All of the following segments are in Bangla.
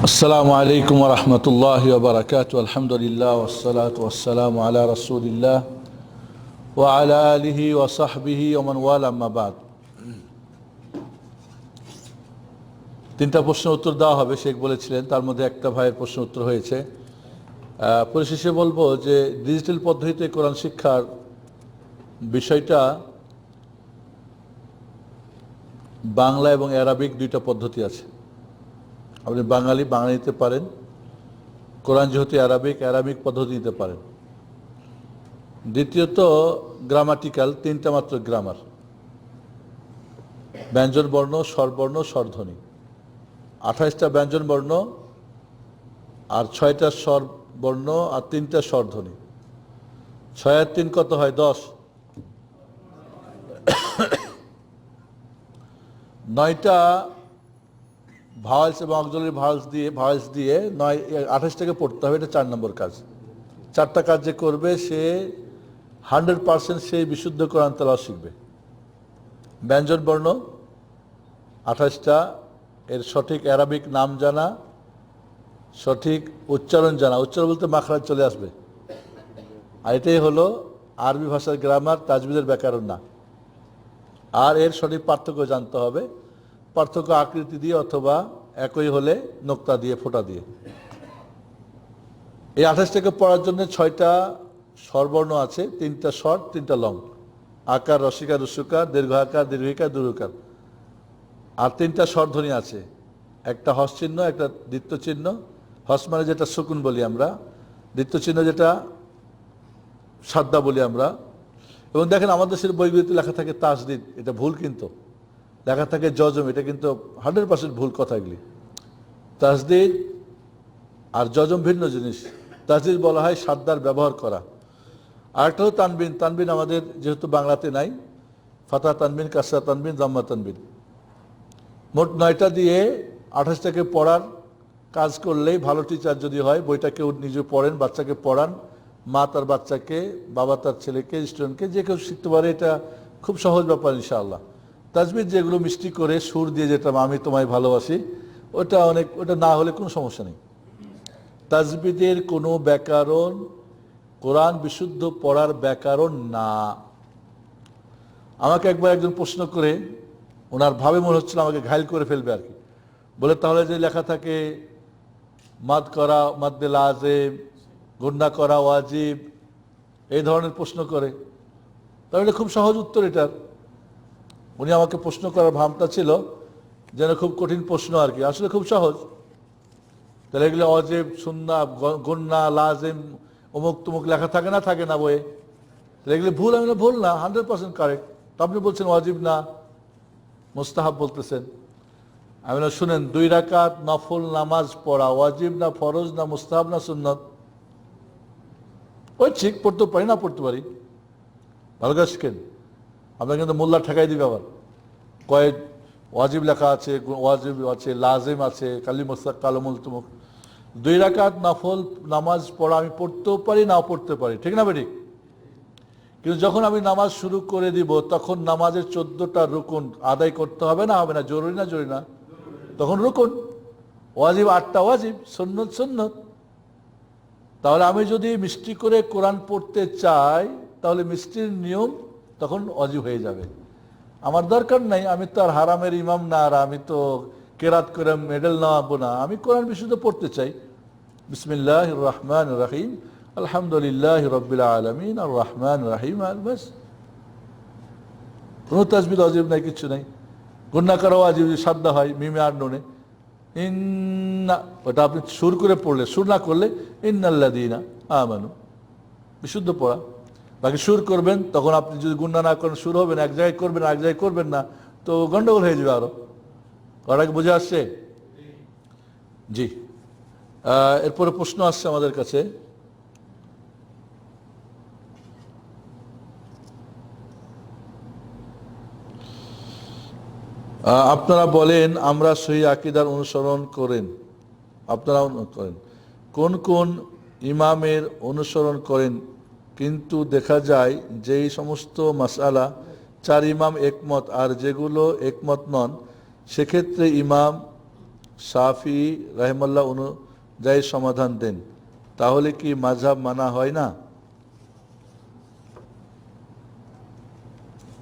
আসসালামু আলাইকুম ওয়া রাহমাতুল্লাহি ওয়া বারাকাতুহু আলহামদুলিল্লাহ ওয়াস সালাতু ওয়াস সালামু আলা রাসূলিল্লাহ ওয়া আলা আলিহি ওয়া সাহবিহি ওয়া মান ওয়ালা আম্মা বাদ। তিনটা প্রশ্নের উত্তর দেওয়া হবে শেখ বলেছিলেন, তার মধ্যে একটা ভাইয়ের প্রশ্ন উত্তর হয়েছে। পরিশেষে বলবো যে ডিজিটাল পদ্ধতিতে কোরআন শিক্ষার বিষয়টা বাংলা এবং অ্যারাবিক দুইটা পদ্ধতি আছে। আপনি বাঙালি নিতে পারেন, কোরআন যেহেতু অ্যারাবিক পদ্ধতি নিতে পারেন। দ্বিতীয়ত গ্রামাটিক্যাল, তিনটা মাত্র গ্রামার, ব্যঞ্জন বর্ণ, স্বরবর্ণ, স্বরধ্বনি। 28টা ব্যঞ্জন বর্ণ আর 6টা স্বরবর্ণ আর 3টা স্বরধ্বনি। 6 আর 3 কত হয়? 10। 9টা ভাওয়েলস এবং অক্সিলারি ভাওয়েলস দিয়ে 28টাকে পড়তে হবে। এটা 4 নম্বর কাজ। 4টা কাজ যে করবে সে 100% সেই বিশুদ্ধ কোরআন তেলাওয়াত শিখবে। ব্যঞ্জন বর্ণ 28টা, এর সঠিক অ্যারাবিক নাম জানা, সঠিক উচ্চারণ জানা, উচ্চারণ বলতে মাখরাজ চলে আসবে। আর এটাই হলো আরবি ভাষার গ্রামার, তাজবিদের ব্যাকরণ না। আর এর সঠিক পার্থক্য জানতে হবে, পার্থক্য আকৃতি দিয়ে অথবা একই হলে নোক্তা দিয়ে, ফোঁটা দিয়ে। এই 28টাকে পড়ার জন্য 6টা স্বরবর্ণ আছে, 3টা শর্ট, 3টা লং, আকার, রসিকার, রসুকার, দীর্ঘ আকার, দীর্ঘিকার, দুরুকার। আর 3টা স্বরধ্বনি আছে, একটা হস চিহ্ন, একটা দ্বিত্ব চিহ্ন। হস মানে যেটা সুকুন বলি আমরা, দ্বিত্ব চিহ্ন যেটা সাদ্দা বলি আমরা। এবং দেখেন আমাদের দেশের বইগুলিতে লেখা থাকে তাসদিদ, এটা ভুল, কিন্তু লেখা থাকে জজম, এটা কিন্তু 100% ভুল কথা এগুলি। তাসদিদ আর জজম ভিন্ন জিনিস। তাসদিদ বলা হয় সাদ্দার ব্যবহার করা। আরেকটা হলো তানবিন। তানবিন আমাদের যেহেতু বাংলাতে নাই, ফাতা তানবিন, কাসরা তানবিন, জাম্মা তানবিন। মোট 9টা দিয়ে 28টাকে পড়ার কাজ করলেই ভালো টিচার যদি হয়, বইটা কেউ নিজে পড়েন, বাচ্চাকে পড়ান, মা তার বাচ্চাকে, বাবা তার ছেলেকে, স্টুডেন্টকে, যে কেউ শিখতে পারে। এটা খুব সহজ ব্যাপার ইনশাআল্লাহ। তাজবিদ যেগুলো মিষ্টি করে সুর দিয়ে, যেটা আমি তোমায় ভালোবাসি, ওটা না হলে কোনো সমস্যা নেই। তাজবিদের কোনো ব্যাকরণ কোরআন বিশুদ্ধ পড়ার ব্যাকরণ না। আমাকে একবার একজন প্রশ্ন করে, ওনার ভাবে মনে হচ্ছিল আমাকে ঘায়ল করে ফেলবে আর কি, বলে তাহলে যে লেখা থাকে মাদ করা মাদ্দে লাজেম, গুন্না করা ওয়াজিব, এই ধরনের প্রশ্ন করে। তাহলে খুব সহজ উত্তর এটার। উনি আমাকে প্রশ্ন করার ভাবটা ছিল যেন খুব কঠিন প্রশ্ন আর কি, আসলে খুব সহজ। তাহলে এগুলো অজেব, সুন্না, গুন্না, লাজেম, অমুক তুমুক লেখা থাকে না বইয়ে। তাহলে এগুলো ভুল। আমি ভুল না, 100% কারেক্ট। তো আপনি বলছেন ওয়াজিব না, মুস্তাহাব বলতেছেন। আমি শুনেন, 2 রাকাত নফল নামাজ পড়া ওয়াজিব না ফরজ না মুস্তাহাব না সুন্নত? ওই ঠিক, পড়তে পারি না পড়তে পারি, ভালো করে শিখেন। আপনার কিন্তু মোল্লা ঠেকাই দিবে আবার, কয়েক ওয়াজিব লেখা আছে, ওয়াজিব আছে, লাজিম আছে, কালি মোস্তাক কালমুল তুমুক। 2 রাকাত নফল নামাজ পড়া আমি পড়তেও পারি, নাও পড়তে পারি, ঠিক না বেঠিক? কিন্তু যখন আমি নামাজ শুরু করে দিব, তখন নামাজের 14টা রুকুন আদায় করতে হবে না, হবে না? জরুরি না জরুরি না? তখন রুকুন। ওয়াজিব 8টা ওয়াজিব, সুন্নত সুন্নত। তাহলে আমি যদি মিষ্টি করে কোরআন পড়তে চাই, তাহলে মিষ্টির নিয়ম তখন ওয়াজিব হয়ে যাবে। আমার দরকার নাই, আমি তো আর হারামের ইমাম না, আর আমি তো কেরাত করে মেডেল নেওয়াবো না। আমি কোরআন বিশুদ্ধ পড়তে চাই। বিসমিল্লাহির রহমানির রহিম, আলহামদুলিল্লাহি রাব্বিল আলামিন, আর রহমান রহিম, আর বাস। কোনো তাসবিহ ওয়াজিব নাই, কিছু নাই। গুন্না করা ওয়াজিব, সাদ্দা হয় মিমে আর নুনে। ইন্না, ওটা আপনি সুর করে পড়লে, সুর না করলে ইন্নাল্লাযীনা আমানু, বিশুদ্ধ পড়া। বাকি সুর করবেন, তখন আপনি যদি গুন্না না করেন, সুর হবে না, এক জায়গায় করবেন এক জায়গায় করবেন না, তো গন্ডগোল হয়ে যাবে আরো। কথাটা বুঝে আসছে? জি। এরপরে প্রশ্ন আসছে আমাদের কাছে। আপনারা বলেন আমরা সহি আকীদার অনুসরণ করেন, আপনারা করেন, কোন কোন ইমামের অনুসরণ করেন? কিন্তু দেখা যায় যেই সমস্ত মাসআলা 4 ইমাম একমত, আর যেগুলো একমত নন, সেক্ষেত্রে ইমাম শাফি রাহিমাহুল্লাহ অনুযায়ী সমাধান দেন, তাহলে কি মাযহাব মানা হয় না?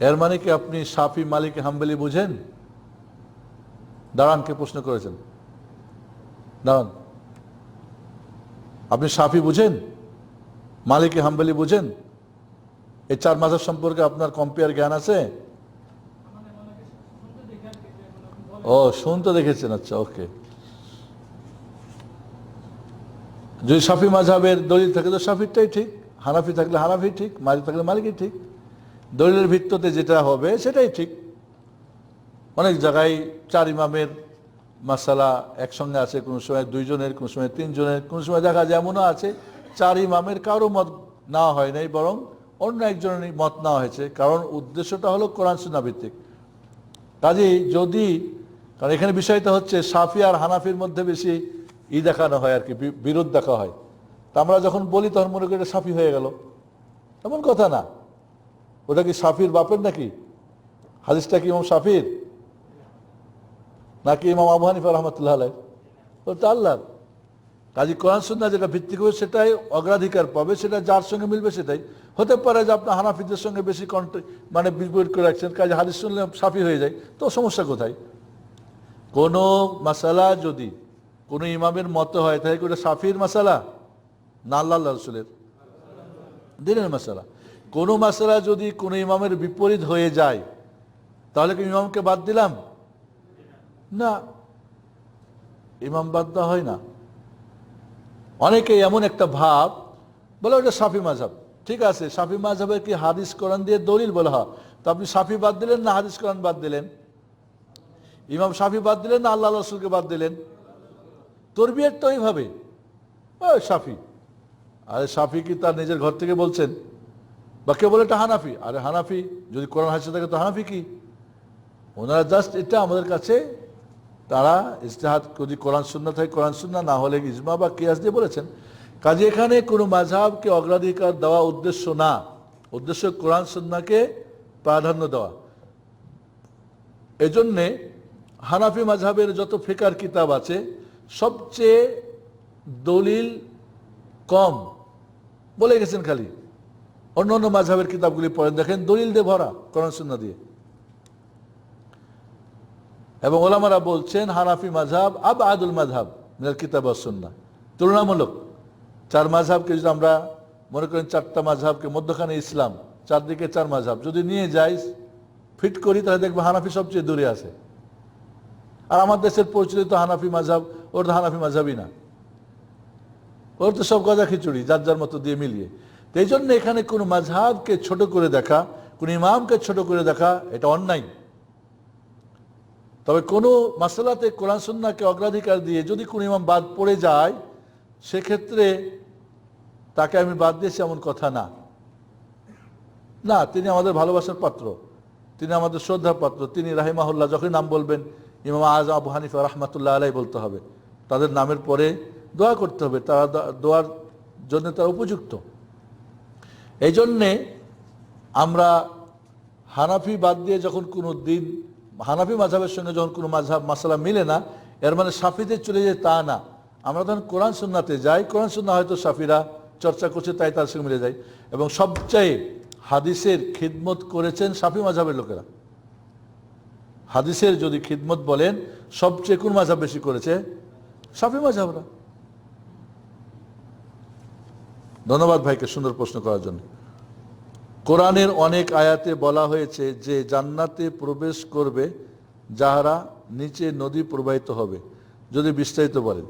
এর মানে কি আপনি শাফি মালিকি হাম্বলি বুঝেন? দাঁড়ান, কে প্রশ্ন করেছেন? দাঁড়ান, আপনি শাফি বুঝেন, মালিকি হাম্বলি বুঝেন? এই চার মাযহাব সম্পর্কে আপনার কম্পেয়ার জ্ঞান আছে? ও, শুনতে দেখেছেন, আচ্ছা, ওকে। যদি শাফি মাযহাবের দলিল থাকে তো শাফিরটাই ঠিক, হানাফি থাকলে হানাফি ঠিক, মালিক থাকলে মালিকই ঠিক। দলিলের ভিত্তিতে যেটা হবে সেটাই ঠিক। অনেক জায়গায় চার ইমামের মাসালা একসঙ্গে আছে, কোনো সময় দুইজনের, কোনো সময় তিনজনের, কোনো সময় দেখা যায় এমনও আছে চার ইমামের কারো মত নেওয়া হয় নাই, বরং অন্য একজনের মত নেওয়া হয়েছে, কারণ উদ্দেশ্যটা হলো কোরআন সুন্নাহ ভিত্তিক। কাজেই যদি, কারণ এখানে বিষয়টা হচ্ছে শাফি আর হানাফির মধ্যে বেশি দেখানো হয় আর কি, বিরোধ দেখা হয়। তা আমরা যখন বলি তখন মনে করি শাফি হয়ে গেল, এমন কথা না। ওটা কি শাফির বাপের নাকি? হাদিসটা কি ইমাম শাফির নাকি ইমাম আবু হানিফা রহমতুল্লাহ আলাইহ? ওটা আল্লাহর। কাজী কোরআন সুন্নাহ যেটা ভিত্তিক হবে সেটাই অগ্রাধিকার পাবে, সেটা যার সঙ্গে মিলবে সেটাই। হতে পারে যে আপনার হানাফিদের সঙ্গে বেশি মানে বিপরীত করে রাখছেন, কাজে হাদিস শুনলে শাফি হয়ে যায়, তো সমস্যা কোথায়? কোনো মাসালা যদি কোনো ইমামের মতে হয় তাহলে ওটা শাফির মাসালা না আল্লাহ রাসূলের দিনের মাসালা। কোনো মাসালা যদি কোনো ইমামের বিপরীত হয়ে যায় তাহলে কি ইমামকে বাদ দিলাম? না, ইমাম বাদ দেওয়া হয় না। অনেকে এমন একটা ভাব বলে ওটা শাফি মাযহাব। ঠিক আছে, শাফি মাযহাবের কি হাদিস কোরআন দিয়ে দলিল বলা হয়? তো আপনি শাফি বাদ দিলেন না হাদিস কোরআন বাদ দিলেন? ইমাম শাফি বাদ দিলেন না আল্লাহ রাসূলকে বাদ দিলেন? তরবিয়ত তো এইভাবে, শাফি। আরে শাফি কি তার নিজের ঘর থেকে বলছেন? বা কেউ বলে এটা হানাফি, আরে হানাফি যদি কোরআন হাদিসে থাকে তো হানাফি কি? ওনারা জাস্ট এটা আমাদের কাছে তারা ইজতিহাদ, যদি কোরআন সুন্নাহ থাকে কোরআন সুন্নাহ, না হলে ইজমা বা কিয়াস দিয়ে বলেছেন। কাজে এখানে কোনো মাযহাবকে অগ্রাধিকার দেওয়া উদ্দেশ্য না, উদ্দেশ্য কোরআন সুন্নাহকে প্রাধান্য দেওয়া। এজন্যে হানাফি মাযহাবের যত ফিকার কিতাব আছে সবচেয়ে দলিল কম বলে গেছেন। খালি অন্য অন্য মাযহাবের কিতাবগুলি পড়েন, দেখেন দলিল দিয়ে ভরা, কোরআন সুন্নাহ দিয়ে। এবং ওলামারা বলছেন হানাফি মাযহাব আবআদুল মাযহাব মিনাল কিতাব ওয়াস সুন্নাহ, তুলনামূলক। চার মাযহাবকে যদি আমরা মনে করেন চারটা মাযহাবকে মধ্যখানে ইসলাম, চারদিকে চার মাযহাব যদি নিয়ে যাই ফিট করি, তাহলে দেখবো হানাফি সবচেয়ে দূরে আছে। আর আমার দেশের প্রচলিত হানাফি মাযহাব, ওর তো হানাফি মাযহাবই না, ওর তো সব গজা খিচুড়ি যার যার মতো দিয়ে মিলিয়ে। তো এই জন্য এখানে কোনো মাযহাবকে ছোট করে দেখা, কোন ইমামকে ছোট করে দেখা, এটা অন্যায়। তবে কোনো মাসালাতে কোরআন সুন্নাহকে অগ্রাধিকার দিয়ে যদি কোনো ইমাম বাদ পড়ে যায়, সেক্ষেত্রে তাকে আমি বাদ দিয়েছি এমন কথা না। না, তিনি আমাদের ভালোবাসার পাত্র, তিনি আমাদের শ্রদ্ধার পাত্র। তিনি রাহিমাহুল্লাহ যখন নাম বলবেন ইমাম আযম আবু হানিফা রাহমাতুল্লাহ আলাইহি বলতে হবে, তাদের নামের পরে দোয়া করতে হবে, তারা দোয়ার জন্য তারা উপযুক্ত। এই জন্যে আমরা হানাফি বাদ দিয়ে যখন কোনো দিন হানাফি মাযহাবের সঙ্গে যখন কোনো মাযহাব মাসালা মিলে না, এর মানে শাফিতে চলে যায় তা না। আমরা তখন কোরআন সুন্নাহতে যাই, কোরআন সুন্নাহ হয়তো শাফিরা চর্চা করছে তাই তার সঙ্গে মিলে যায়। এবং সবচেয়ে হাদিসের খিদমত করেছেন শাফি মাযহাবের লোকেরা। হাদিসের যদি খিদমত বলেন সবচেয়ে কোন মাযহাব বেশি করেছে? শাফি মাযহাবরা। ধন্যবাদ ভাইকে সুন্দর প্রশ্ন করার জন্য। কোরআনের অনেক আয়াতে বলা হয়েছে যে জান্নাতে প্রবেশ করবে যাহারা নিচে নদী প্রবাহিত হবে, যদি বিস্তারিত বলেন।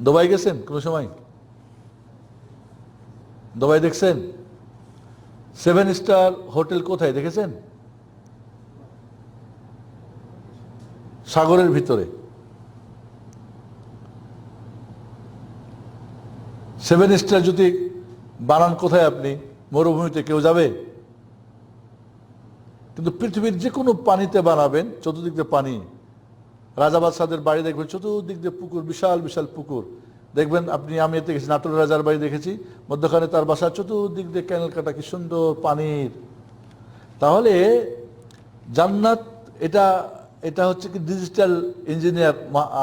দুবাই গেছেন কোন সময়? দুবাই দেখছেন? 7 স্টার হোটেল কোথায় দেখেছেন? সাগরের ভিতরে। 7 স্টার যদি বানান কোথায় আপনি? মরুভূমিতে কেউ যাবে? কিন্তু পৃথিবীর যে কোনো পানিতে বানাবেন, চতুর্দিক দিয়ে পানি। রাজা বাদশাদের বাড়ি দেখবেন চতুর্দিক দিয়ে পুকুর, বিশাল বিশাল পুকুর দেখবেন আপনি। আমি এতে গেছি, নাটোর রাজার বাড়ি দেখেছি, মধ্যখানে তার বাসা, চতুর্দিক দিয়ে ক্যানেল কাটা, কি সুন্দর পানির। তাহলে জান্নাত এটা এটা হচ্ছে কি ডিজিটাল ইঞ্জিনিয়ার,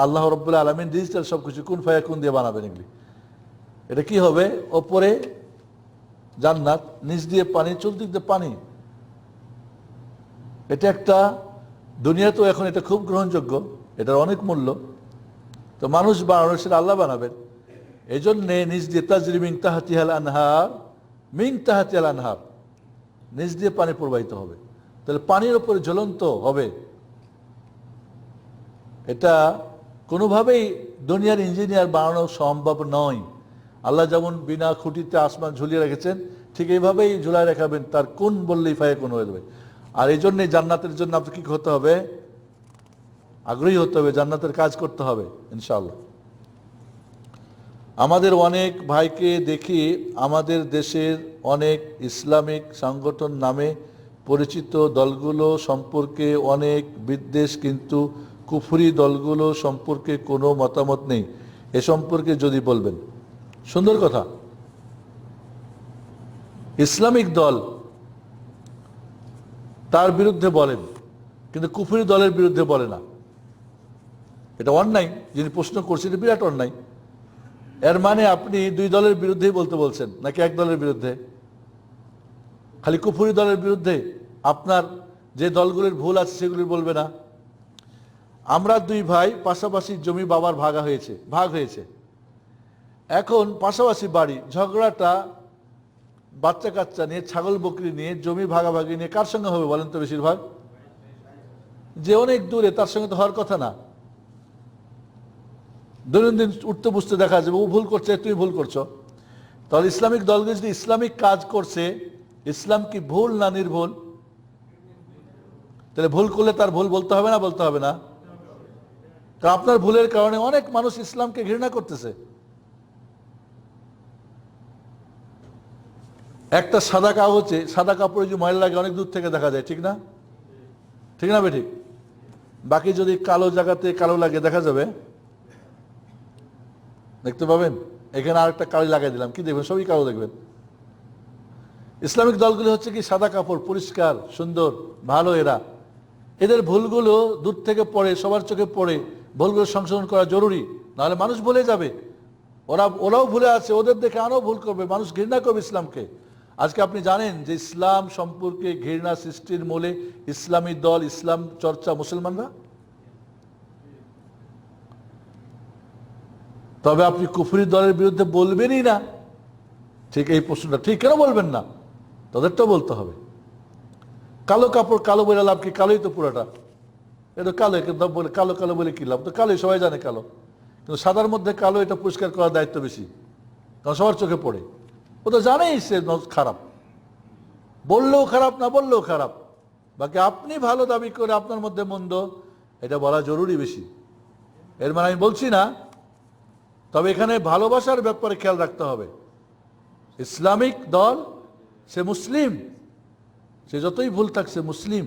আল্লাহ রাব্বুল আলামিন ডিজিটাল সবকিছু কুন ফায়াকুন দিয়ে বানাবেন এগুলি। এটা কি হবে? ওপরে জান্নাত, নিচ দিয়ে পানি, চতুর্দিক দিয়ে পানি। এটা একটা দুনিয়া তো এখন এটা খুব গ্রহণযোগ্য, এটার অনেক মূল্য। তো মানুষ বানানো সেটা আল্লাহ বানাবেন। এই জন্যে নিজ দিয়ে তাজরি মিন তাহতিহাল আনহার, মিন তাহতিহাল আনহার, নিজ দিয়ে পানি প্রবাহিত হবে। তাহলে পানির উপরে জ্বলন্ত হবে। এটা কোনোভাবেই দুনিয়ার ইঞ্জিনিয়ার বানানো সম্ভব নয়। আল্লাহ যেমন বিনা খুঁটিতে আসমান ঝুলিয়ে রেখেছেন, ঠিক এইভাবেই ঝুলায় রাখাবেন, তার কোন বললেই ফায়াকুন হয়ে যাবে। আর এই জন্যে জান্নাতের জন্য আপনাকে কি হতে হবে? আগ্রহী হতে হবে, জান্নাতের কাজ করতে হবে ইনশাআল্লাহ। আমাদের অনেক ভাইকে দেখি আমাদের দেশের অনেক ইসলামিক সংগঠন নামে পরিচিত দলগুলো সম্পর্কে অনেক বিদ্বেষ, কিন্তু কুফরি দলগুলো সম্পর্কে কোনো মতামত নেই। এ সম্পর্কে যদি বলবেন। সুন্দর কথা। ইসলামিক দল তার বিরুদ্ধে বলেন, কিন্তু কুফরি দলের বিরুদ্ধে বলে না। এটা অন্যায়। যিনি প্রশ্ন করছেন এটা বিরাট অন্যায়। এর মানে আপনি দুই দলের বিরুদ্ধেই বলতে বলছেন, নাকি এক দলের বিরুদ্ধে? খালি কুফরি দলের বিরুদ্ধে? আপনার যে দলগুলির ভুল আছে সেগুলি বলবে না? আমরা দুই ভাই পাশাপাশি জমি বাবার ভাগ হয়েছে। এখন পাশাপাশি বাড়ি, ঝগড়াটা বাচ্চা কাচ্চা নিয়ে, ছাগল বকরি নিয়ে, জমি ভাগাভাগি নিয়ে কার সঙ্গে হবে বলেন তো? বেশিরভাগ যে অনেক দূরে তার সঙ্গে তো হওয়ার কথা না। দৈনন্দিন উঠতে বুঝতে দেখা যাবে ও ভুল করছে, তুমি ভুল করছো। তাহলে ইসলামিক দলগুলো যদি ইসলামিক কাজ করছে, ইসলাম কি ভুল না নির্ভুল? তাহলে ভুল করলে তার ভুল বলতে হবে না? বলতে হবে না? কারণ আপনার ভুলের কারণে অনেক মানুষ ইসলামকে ঘৃণা করতেছে। একটা সাদা কাগজে, সাদা কাপড়ে যে ময়লা লাগে অনেক দূর থেকে দেখা যায়, ঠিক না? ঠিক না বেঠিক? বাকি যদি কালো জায়গাতে কালো লাগে দেখা যাবে? দেখতে পাবেন? এখানে আরেকটা কালি লাগাই দিলাম, কি দেখবেন? সবই কালো দেখবেন। ইসলামিক দলগুলি হচ্ছে কি সাদা কাপড়, পরিষ্কার, সুন্দর, ভালো। এদের ভুলগুলো দূর থেকে পড়ে, সবার চোখে পড়ে, ভুলগুলো সংশোধন করা জরুরি, নাহলে মানুষ ভুলে যাবে। ওরাও ভুলে আছে, ওদের দেখে আরও ভুল করবে, মানুষ ঘৃণা করবে ইসলামকে। আজকে আপনি জানেন যে ইসলাম সম্পর্কে ঘৃণা সৃষ্টির মূলে ইসলামী দল, ইসলাম চর্চা, মুসলমানরা। তবে আপনি কুফরি দলের বিরুদ্ধে বলবেনই না। ঠিক এই প্রশ্নটা ঠিক কেন বলবেন না? তাদেরটাও বলতে হবে। কালো কাপড় কালো বলে লাভ কি? কালোই তো পুরোটা। এটা কালো, বলে কালো কালো বলে কি লাভ? তো কালোই, সবাই জানে কালো। কিন্তু সাদার মধ্যে কালো, এটা পরিষ্কার করার দায়িত্ব বেশি, কারণ সবার চোখে পড়ে। ও তো জানেই সে খারাপ, বললেও খারাপ, না বললেও খারাপ। বাকি আপনি ভালো দাবি করে আপনার মধ্যে মন্দ, এটা বলা জরুরি বেশি। এর মানে আমি বলছি না, তবে এখানে ভালোবাসার ব্যাপারে খেয়াল রাখতে হবে। ইসলামিক দল, সে মুসলিম, সে যতই ভুল থাক সে মুসলিম।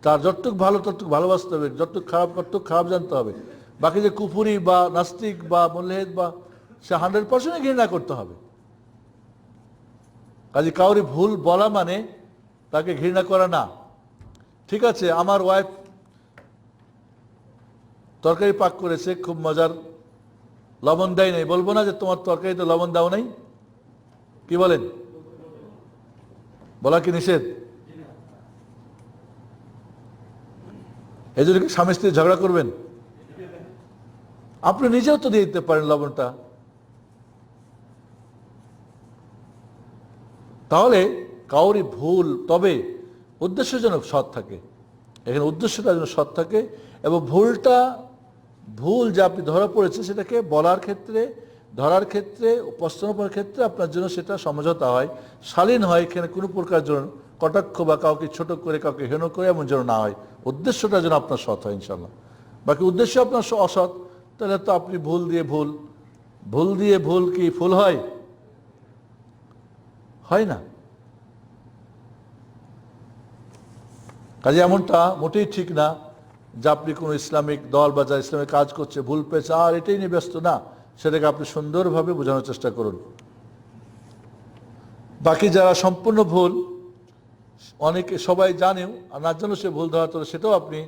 তার যতটুক ভালো ততটুক ভালোবাসতে হবে, যতটুক খারাপ ততটুক খারাপ জানতে হবে। বাকি যে কুফুরি বা নাস্তিক বা মুলহিদ বা, সে 100% ঘৃণা করতে হবে। কাজে কাউরি ভুল বলা মানে তাকে ঘৃণা করা না। ঠিক আছে, আমার ওয়াইফ তরকারি পাক করেছে, খুব মজার, লবণ দেয় নাই, বলবো না যে তোমার তরকারিতে লবণ দাও নাই? কি বলেন? বলা কি নিষেধ? এই জন্য কি স্বামী স্ত্রী ঝগড়া করবেন? আপনি নিজেও তো দিয়ে দিতে পারেন লবণটা। তাহলে কাউরি ভুল, তবে উদ্দেশ্য যেন সৎ থাকে। এখানে উদ্দেশ্যটা যেন সৎ থাকে, এবং ভুল যে আপনি ধরা পড়েছে সেটাকে বলার ক্ষেত্রে, ধরার ক্ষেত্রে, উপস্থাপনের ক্ষেত্রে আপনার জন্য সেটা সমঝোতা হয়, শালীন হয়। এখানে কোনো প্রকার যেন কটাক্ষ বা কাউকে ছোট করে, কাউকে হেন করে এমন যেন না হয়। উদ্দেশ্যটা যেন আপনার সৎ হয় ইনশাল্লাহ। বাকি উদ্দেশ্য আপনার অসৎ, তাহলে তো আপনি ভুল দিয়ে ভুল কি ফুল হয়? হয় না। কাজে এমনটা মোটেই ঠিক না যে আপনি কোনো ইসলামিক দল বা যারা ইসলামিক কাজ করছে ভুল পেয়েছে আর এটাই নিয়ে ব্যস্ত না, সেটাকে আপনি সুন্দরভাবে বোঝানোর চেষ্টা করুন। বাকি যারা সম্পূর্ণ ভুল, অনেকে সবাই জানেও আর না জানো সে ভুল ধরা, তো সেটাও আপনি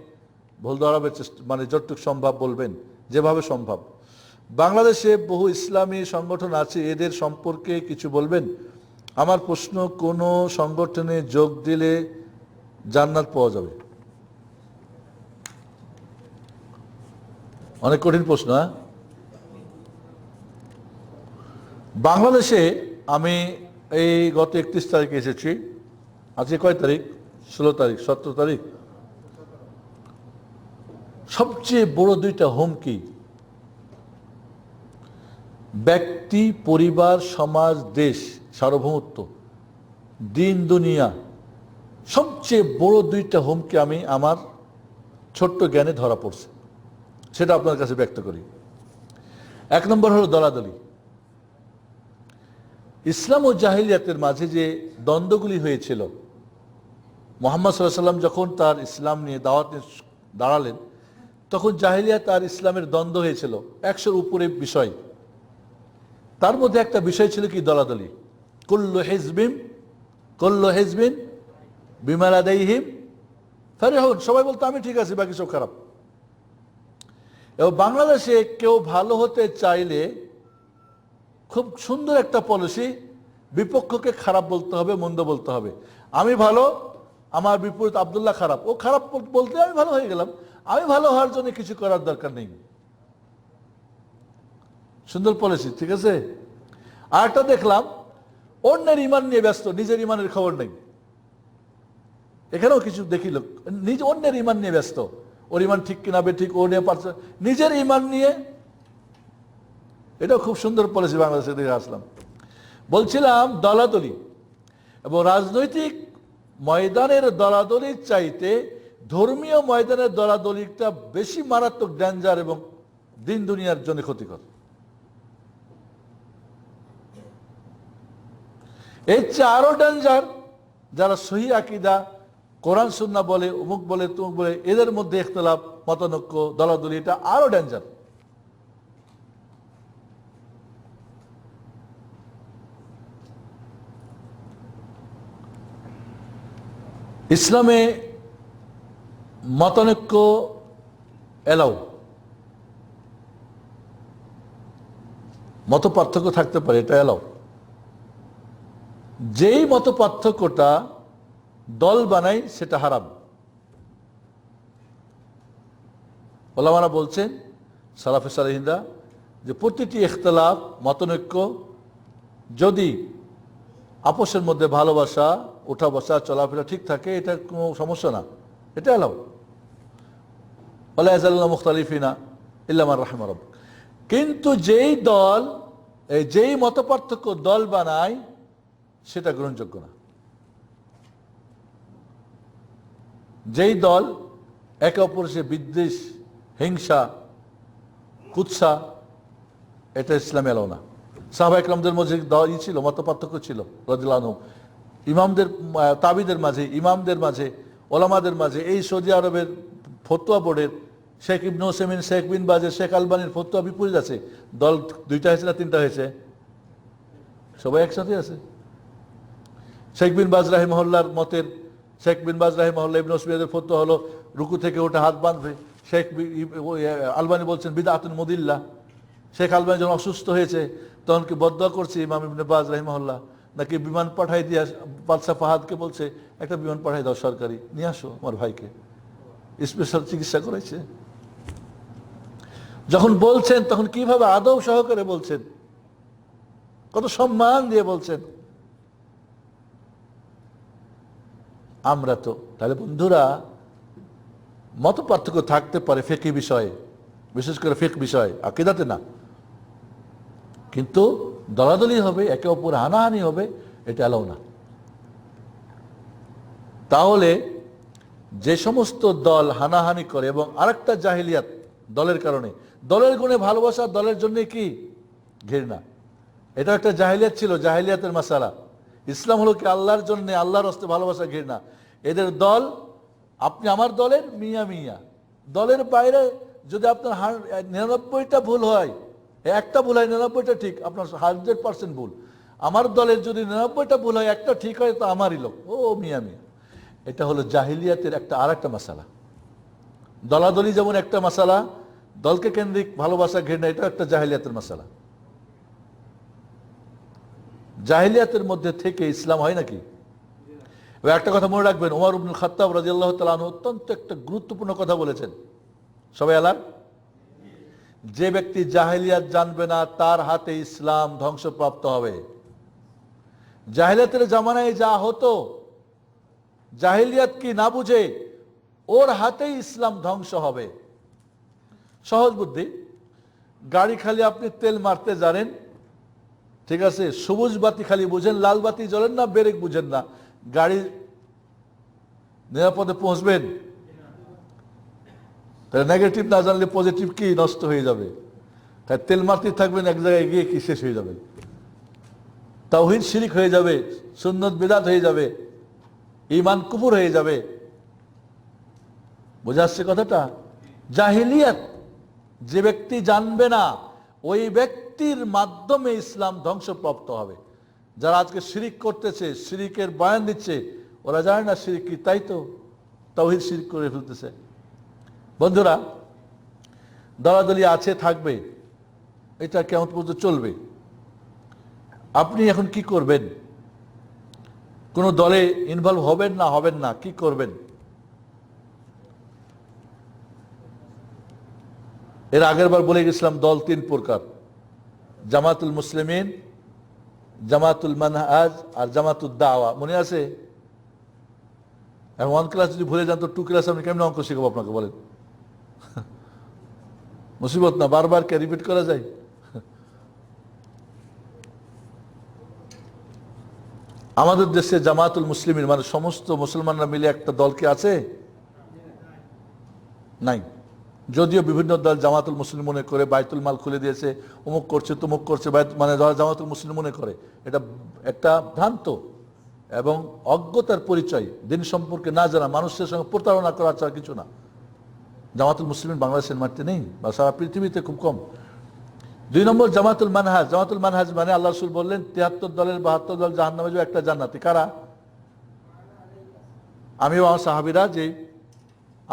ভুল ধরাবের চেষ্টা, মানে যতটুকু সম্ভব বলবেন, যেভাবে সম্ভব। বাংলাদেশে বহু ইসলামী সংগঠন আছে, এদের সম্পর্কে কিছু বলবেন। আমার প্রশ্ন, কোন সংগঠনে যোগ দিলে জান্নাত পাওয়া যাবে? অনেক কঠিন প্রশ্ন। হ্যাঁ, বাংলাদেশে আমি এই গত 31 তারিখে এসেছি। আজকে কয় তারিখ? 16 তারিখ, 17 তারিখ। সবচেয়ে বড় দুইটা হুমকি ব্যক্তি, পরিবার, সমাজ, দেশ, সার্বভৌমত্ব, দিন দুনিয়া, সবচেয়ে বড় দুইটা হুমকি আমি আমার ছোট্ট জ্ঞানে ধরা পড়ছে, সেটা আপনার কাছে ব্যক্ত করি। এক নম্বর হলো দলাদলি। ইসলাম ও জাহিলিয়াতের মাঝে যে দ্বন্দ্বগুলি হয়েছিল, মুহাম্মদ সাল্লাল্লাহু আলাইহি ওয়াসাল্লাম যখন তার ইসলাম নিয়ে দাওয়াত নিয়ে দাঁড়ালেন, তখন জাহিলিয়াত আর ইসলামের দ্বন্দ্ব হয়েছিল 100-র উপরে বিষয়। তার মধ্যে একটা বিষয় ছিল কি? দলাদলি। কুল্লু হিজবিন বিমা লাদাইহিম ফারিহুন। সবাই বলতো আমি ঠিক আছি, বাকি সব খারাপ। এবং বাংলাদেশে কেউ ভালো হতে চাইলে খুব সুন্দর একটা পলিসি, বিপক্ষকে খারাপ বলতে হবে, মন্দ বলতে হবে। আমি ভালো, আমার বিপরীত আব্দুল্লাহ খারাপ, ও খারাপ বলতে আমি ভালো হয়ে গেলাম। আমি ভালো হওয়ার জন্য কিছু করার দরকার নেই। সুন্দর পলিসি, ঠিক আছে। আর একটা দেখলাম, অন্যের ইমান নিয়ে ব্যস্ত, নিজের ইমানের খবর নেই। এখানেও কিছু দেখিল, নিজে অন্যের ইমান নিয়ে ব্যস্ত, ওর ইমান ঠিক কিনা বেঠিক, ও নিয়ে পারছে, নিজের ইমান নিয়ে। এটাও খুব সুন্দর পলিসি বাংলাদেশে দেখে আসলাম। বলছিলাম দলাদলি, এবং রাজনৈতিক ময়দানের দলাদলির চাইতে ধর্মীয় ময়দানের দলাদলিটা বেশি মারাত্মক, ডেঞ্জার এবং দিন দুনিয়ার জন্য ক্ষতিকর। এর চেয়ে আরো ডেঞ্জার যারা সহি আকীদা, কোরআন সুন্নাহ বলে, অমুক বলে, তমুক বলে, এদের মধ্যে ইখতিলাফ, মতানৈক্য, দলাদলি, এটা আরো ডেঞ্জার। ইসলামে মতানৈক্য এলাও, মত পার্থক্য থাকতে পারে, এটা এলাও। যেই মত পার্থক্যটা দল বানায় সেটা হারাম। ওলামারা বলছেন, সালাফে সালেহিনরা, যে প্রতিটি ইখতিলাফ, মতানৈক্য যদি আপোষের মধ্যে ভালোবাসা, ওঠা বসা, চলাফেরা ঠিক থাকে, এটা কোনো সমস্যা না, এটা এলাও। ওয়ালা ইয়াজালুনা মুখতালিফিনা ইল্লা মান রাহিমা রাব্বুক। কিন্তু যেই মত পার্থক্য দল বানায়, সেটা গ্রহণযোগ্য না। যেই দল একে অপরের সে বিদ্বেষ, হিংসা, কুৎসা, এটা ইসলাম এলাও না। সাহাবা ইকরামদের মধ্যে দলই ছিল, মত পার্থক্য ছিল রাদিয়াল্লাহু আনহুম, ইমামদের, তাবিদের মাঝে, ইমামদের মাঝে, ওলামাদের মাঝে। এই সৌদি আরবের ফতোয়া বোর্ডের শেখ ইবনে উসাইমিন, শেখ বিন বাজের, শেখ আলবানির ফতোয়া বিপরীত আছে। দল দুইটা হয়েছে না তিনটা হয়েছে? সবাই একসাথে আছে। শেখ বিন বাজ রাহিমাহুল্লাহর মতের, শেখ বিন বাজ রাহিমাহুল্লাহ, ইবনে উসাইমিনের ফতোয়া হলো রুকু থেকে ওঠে হাত বাঁধবে। শেখ আলবানি বলছেন বিদআতুন মুদিল্লাহ। শেখ আলবানি যখন অসুস্থ হয়েছে, তখন কি বদদোয়া করছে ইমাম ইবনে বাজ রাহিমাহুল্লাহ, নাকি বিমান পাঠাই দিয়ে বাদশাহ ফাহাদকে বলছে একটা বিমান পাঠাই দাও সরকারি, নিয়ে আসো আমার ভাইকে, স্পেশাল চিকিৎসা করেছে। যখন বলছেন তখন কিভাবে আদব সহকারে বলছেন, কত সম্মান দিয়ে বলছেন। আমরা তো তাহলে বন্ধুরা, মত পার্থক্য থাকতে পারে ফিকহি বিষয়ে, বিশেষ করে ফিকহ বিষয়, আকীদাতে না। কিন্তু দলাদলি হবে, একে অপর হানাহানি হবে, এটা এলাও না। তাহলে যে সমস্ত দল হানাহানি করে, এবং আরেকটা জাহিলিয়াত দলের কারণে, দলের গুণে ভালোবাসা, দলের জন্য কি ঘৃণা, এটা একটা জাহিলিয়াত ছিল, জাহিলিয়াতের মাসালা। ইসলাম হলো কি আল্লাহর জন্য, আল্লাহর রাস্তায় ভালোবাসা, ঘৃণা। এদের দল, আপনি আমার দলের মিয়া মিয়া, দলের বাইরে যদি আপনার 99টা ভুল হয়, একটা ভুল হয়, 99টা ঠিক, আপনার 100% ভুল। আমার দলের যদি 99টা ভুল হয়, একটা ঠিক হয়, তো আমারই লোক, ও মিয়া মিয়া। এটা হলো জাহিলিয়াতের একটা আরেকটা মাসালা। দলাদলি যেমন একটা মাসালা, দলকে কেন্দ্রিক ভালোবাসা ঘৃণা এটা একটা জাহিলিয়াতের মাসালা। জাহিলিয়াতের মধ্যে থেকে ইসলাম হয় নাকি? এবার একটা কথা মনে রাখবেন, ওমর ইবনুল খাত্তাব রাদিয়াল্লাহু তাআলা আনহু অত্যন্ত একটা গুরুত্বপূর্ণ কথা বলেছেন। সবাই আলার, যে ব্যক্তি জাহিলিয়াত জানবে না তার হাতে ইসলাম ধ্বংসপ্রাপ্ত হবে। জাহিলিয়াতের জামানায় যা হতো, জাহিলিয়াত কি না বুঝে ওর হাতেই ইসলাম ধ্বংস হবে। সহজ বুদ্ধি, গাড়ি খালি আপনি তেল মারতে জানেন, ঠিক আছে, সবুজ বাতি খালি বুঝেন, লাল বাতি জ্বলেন না, ব্রেক বুঝেন না, গাড়ি নিরাপদে পৌঁছবেন? তাহলে নেগেটিভ না জানলে পজিটিভ কি নষ্ট হয়ে যাবে। তাই তেল মারতে থাকবেন, এক জায়গায় গিয়ে কি শেষ হয়ে যাবে, তাওহীদ শিরিক হয়ে যাবে, সুন্নত বিদআত হয়ে যাবে, ঈমান কুফর হয়ে যাবে। বোঝা যাচ্ছে কথাটা? জাহিলিয়াত যে ব্যক্তি জানবে না ওই ব্যক্তির মাধ্যমে ইসলাম ধ্বংসপ্রাপ্ত হবে। যারা আজকে শিরিক করতেছে, শিরিকের বয়ান দিচ্ছে, ওরা জানে না শিরিক কি, তাই তো তাওহীদ শিরিক করে ফেলতেছে। বন্ধুরা, দলাদলি আছে, থাকবে, এটা কেমন পর্যন্ত চলবে। আপনি এখন কি করবেন? কোন দলে ইনভলভ হবেন না, হবেন না, কি করবেন? এর আগের বার বলে গেছিলাম দল তিন প্রকার: জামাতুল মুসলিমিন, জামাতুল মানহাজ আর জামাতুদ দাওয়া। মনে আছে? এখন 1 ক্লাস যদি ভুলে যান তো 2 ক্লাস আমি কেমন অঙ্ক শিখাবো আপনাকে বলেন? মুসিবত না? বারবার কে রিপিট করা যায়? আমাদের দেশে জামাতুল মুসলিমিন মানে সমস্ত মুসলমানরা মিলে একটা দল কি আছে? নাই। যদিও বিভিন্ন দল জামাতুল মুসলিম মনে করে বাইতুল মাল খুলে দিয়েছে, অমুক করছে, তমুক করছে, মানে জামাতুল মুসলিম মনে করে, এটা একটা ভ্রান্ত এবং অজ্ঞতার পরিচয়। দিন সম্পর্কে না জানা, মানুষের সঙ্গে প্রতারণা করা ছাড়া কিছু না। জামাতুল মুসলিম বাংলাদেশের মাটিতে নেই, বা সারা পৃথিবীতে খুব কম। 2 নম্বর জামাতুল মানহাজ। জামাতুল মানহাজ মানে আল্লাহ রাসূল বললেন 73 দলের 72 দল জাহান্নামে যাবে, একটা জান্নাতি। কারা? আমিও আমার সাহাবীরা যে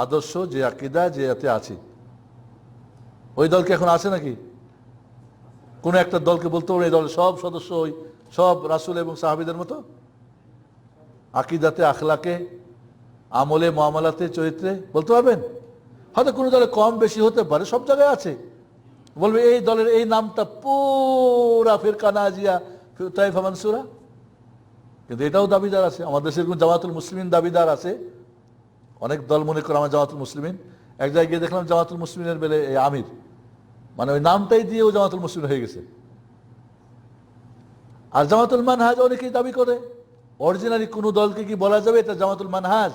আদর্শ, যে আকীদা, যে এতে আছি। ওই দলকে এখন আছে নাকি? কোন একটা দলকে বলতে পারবেন এই দলের সব সদস্য ওই সব রাসূল এবং সাহাবীদের মতো আকীদাতে, আখলাকে, আমলে, মুআমালাতে, চরিত্রে বলতে পারবেন? হয়তো কোনো দলে কম বেশি হতে পারে, সব জায়গায় আছে। বলবে এই দলের এই নামটা পুরা ফিরকা নাজিয়া, তাইফা মানসুরা, কিন্তু এটাও দাবিদার আছে। আমাদের দেশের কোন জামাতুল মুসলিমিন দাবিদার আছে। অনেক দল মনে করে আমার জামাতুল মুসলিমিন। এক জায়গায় গিয়ে দেখলাম জামাতুল মুসলিমিনের বেলে এই আমির, মানে ওই নামটাই দিয়েও জামাতুল মুসলিম হয়ে গেছে। আর জামাতুল মানহাজ অনেকেই দাবি করে। অরিজিনালি কোনো দলকে কি বলা যাবে এটা জামাতুল মানহাজ?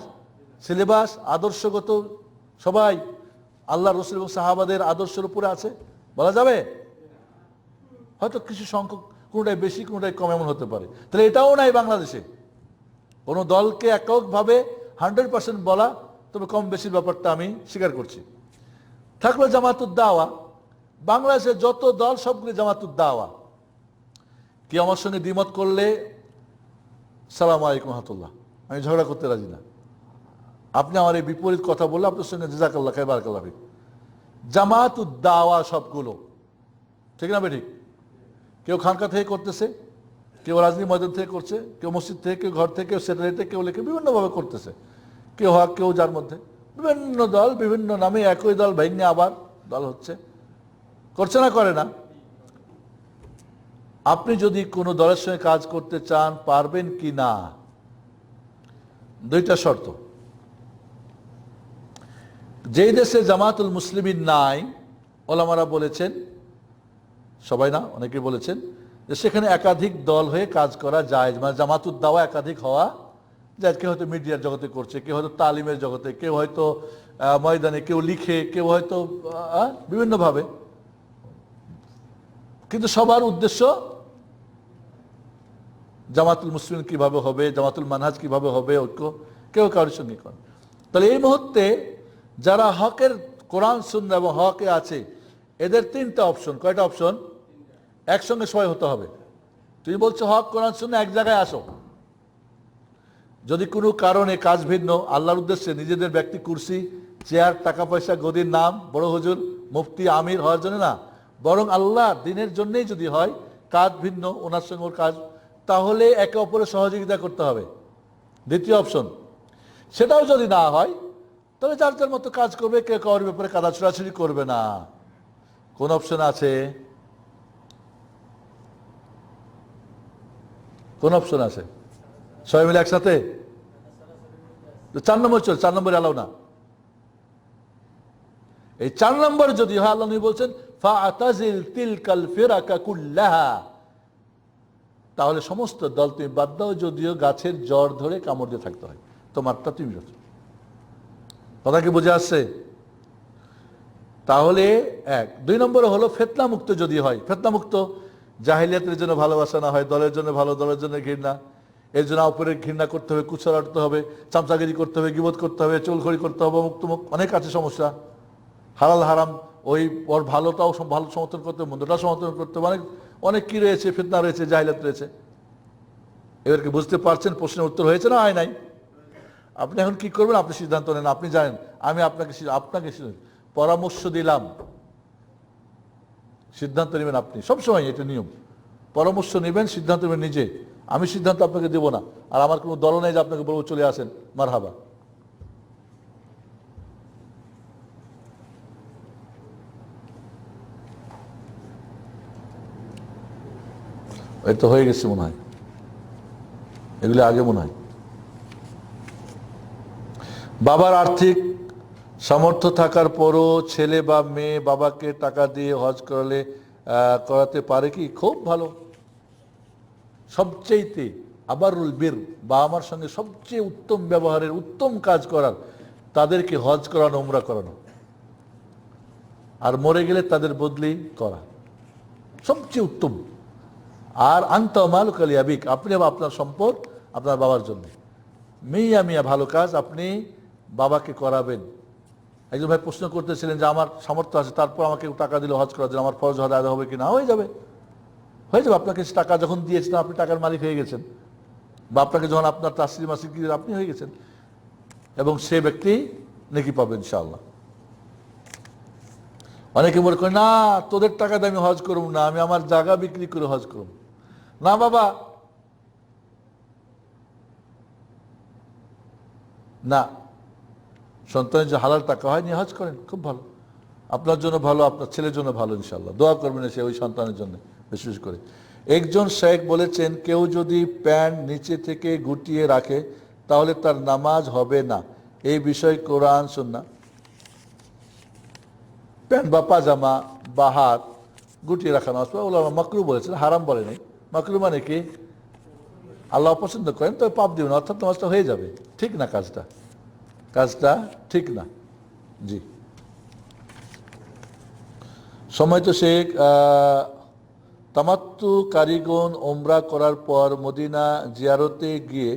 সিলেবাস, আদর্শগত সবাই আল্লাহ রসুল এবং সাহাবাদের আদর্শের উপরে আছে, বলা যাবে? হয়তো কিছু সংখ্যক, কোনোটাই বেশি কোনোটাই কম, এমন হতে পারে। তাহলে এটাও নাই বাংলাদেশে কোনো দলকে এককভাবে 100% বলা, তবে কম বেশির ব্যাপারটা আমি স্বীকার করছি। থাকলো জামাতুদ দাওয়া। বাংলাদেশে যত দল সবগুলি জামাতুদ দাওয়া। কি আমার সঙ্গে দ্বিমত করলে সালাম আলাইকুম রাহমাতুল্লাহ, আমি ঝগড়া করতে রাজি না। আপনি আমার এই বিপরীত কথা বললে আপনার সঙ্গে জাযাকাল্লাহ খাইর, বারাকাল্লাহ ফিক। জামাতুদ দাওয়া সবগুলো, ঠিক না বেঠিক? কেউ খানকা থেকে করতেছে, কেউ রাজনীতি ময়দান থেকে করছে, কেউ মসজিদ থেকে, কেউ ঘর থেকে, কেউ স্যাটেলাইটে, কেউ লিখে বিভিন্নভাবে করতেছে। কেউ হক, কেউ যার মধ্যে বিভিন্ন দল, বিভিন্ন নামে একই দল ভেঙে আবার দল হচ্ছে, করছে না, করে না। আপনি যদি কোনো দলের সঙ্গে কাজ করতে চান, পারবেন কি না? 2টা শর্ত। যেই দেশে জামাতুল মুসলিমিন নাই, ওলামারা বলেছেন, সবাই না, অনেকে বলেছেন যে সেখানে একাধিক দল হয়ে কাজ করা যায়, মানে জামাতুদ দাওয়া একাধিক হওয়া যায়। কেউ হয়তো মিডিয়ার জগতে করছে, কেউ হয়তো তালিমের জগতে, কেউ হয়তো ময়দানে, কেউ লিখে, কেউ হয়তো বিভিন্নভাবে, কিন্তু সবার উদ্দেশ্য জামাতুল মুসলিমিন কিভাবে হবে, জামাতুল মানহাজ কিভাবে হবে, ঐক্য কেউ কারোর সঙ্গে করে। তাহলে এই মুহূর্তে যারা হকের, কোরআন সুন্নাহ এবং হকে আছে, এদের 3টা অপশন। কয়টা অপশন? একসঙ্গে সবাই হতে হবে। তুমি বলছো হক, কোরআন সুন্নাহ, এক জায়গায় আসো। যদি কোনো কারণে কাজ ভিন্ন, আল্লাহর উদ্দেশ্যে নিজেদের ব্যক্তি কুরসি, চেয়ার, টাকা পয়সা, গদির নাম, বড় হুজুর, মুফতি, আমির হওয়ার জন্য না, বরং আল্লাহ দিনের জন্যই যদি হয়, কাজ ভিন্ন, ওনার সঙ্গে ওর কাজ, তাহলে একে অপরের সহযোগিতা করতে হবে। দ্বিতীয় অপশন, সেটাও যদি না হয় তাহলে যার যার মতো কাজ করবে, কেউ কারোর ব্যাপারে কাদা ছোড়াছুড়ি করবে না। কোন অপশন আছে? কোন অপশন আছে? সবাই মিলে একসাথে 4 নম্বর চল, 4 নম্বরে অ্যালাউ না। এই 4 নম্বর যদি হয়, আল্লাহ নবী বলছেন ফাআতাজিল তিলকাল ফিরাকা কুল্লাহা, তাহলে সমস্ত দল তুমি বাদ দাও, যদিও গাছের জড় ধরে কামড় দিয়ে থাকতে হয়, তোমারটা তুমি রাখো। কথা কি বুঝে আসছে? তাহলে 1। 2 নম্বরে হলো ফিতনা মুক্ত যদি হয়। ফিতনা মুক্ত, জাহিলিয়াতের জন্য ভালোবাসা না হয়, দলের জন্য ভালো, দলের জন্য ঘৃণা, এর জন্য উপরে ঘৃণা করতে হবে, কুচরাতে হবে, চামচাগিরি করতে হবে, গিবত করতে হবে, চুলখড়ি করতে হবে, মুক্তমুখ, অনেক আছে সমস্যা। হালাল হারাম, ওই ওর ভালোটাও ভালো সমর্থন করতে হবে, মন্দটাও সমর্থন করতে হবে, অনেক অনেক কি রয়েছে, ফিতনা রয়েছে, জাহিলিয়াত রয়েছে। এবারকে বুঝতে পারছেন? প্রশ্নের উত্তর হয়েছে না হয় নাই? আপনি এখন কি করবেন আপনি সিদ্ধান্ত নেন, আপনি জানেন। আমি আপনাকে পরামর্শ দিলাম, সিদ্ধান্ত নেবেন আপনি। সবসময় এটা নিয়ম, পরামর্শ নেবেন, সিদ্ধান্ত নেবেন নিজে। আমি সিদ্ধান্ত আপনাকে দেব না, আর আমার কোনো দল নেই যে আপনাকে বলবো চলে আসেন মারহাবা। এই তো হয়ে গেছে মনে হয়, এগুলো আগে মনে হয়। বাবার আর্থিক সামর্থ্য থাকার পরও ছেলে বা মেয়ে বাবাকে টাকা দিয়ে হজ করাতে পারে কি? খুব ভালো। সবচেয়েতে আবারুল বীর, বাবা মার সঙ্গে সবচেয়ে উত্তম ব্যবহারের, উত্তম কাজ করার, তাদেরকে হজ করানো, উমরা করানো, আর মরে গেলে তাদের বদলি করা, সবচেয়ে উত্তম। আর আনতা মালুকা লিআবিক, আপনি আপনার সম্পদ আপনার বাবার জন্য। মিয়া মিয়া ভালো কাজ আপনি বাবাকে করাবেন। একজন ভাই প্রশ্ন করতেছিলেন যে আমার সামর্থ্য আছে, তারপর আমাকে টাকা দিলে হজ করার জন্য, আমার ফরজ হজ আদায় হবে কিনা? হয়ে যাবে, হয়ে যাবে। আপনাকে টাকা যখন দিয়েছেন আপনি টাকার মালিক হয়ে গেছেন, বা আপনাকে যখন আপনার তাসরি মাসিক দিয়ে আপনি হয়ে গেছেন, এবং সে ব্যক্তি নেকি পাবে ইনশাআল্লাহ। অনেকে মনে করে না তোদের টাকা দিয়ে আমি হজ করব না, আমি আমার জায়গা বিক্রি করে হজ করব। না বাবা, না, সন্তানের যে হালাল টাকা হয় নিয়ে হজ করেন, খুব ভালো, আপনার জন্য ভালো, আপনার ছেলের জন্য ভালো, ইনশাআল্লাহ দোয়া করবেন সে ওই সন্তানের জন্য বিশেষ করে। একজন শেখ বলেছেন কেউ যদি প্যান্ট নিচে থেকে গুটিয়ে রাখে তাহলে তার নামাজ হবে না, এই বিষয় কোরআন সুন্নাহ? প্যান্ট বা পাজামা বা হাত গুটিয়ে রাখা নামাজ পড়া ওলামা মাকরু বলেছেন, হারাম বলে নেই। মাকরু মানে কি? আল্লাহ অপছন্দ করেন, তবে পাপ দিবেন, অর্থাৎ নামাজটা হয়ে যাবে। ঠিক না, কাজটা ঠিক না। জি, সময় তো শেখ। তামাত্তু কারিগণ ওমরা করার পর মদিনা জিয়ারতে গিয়ে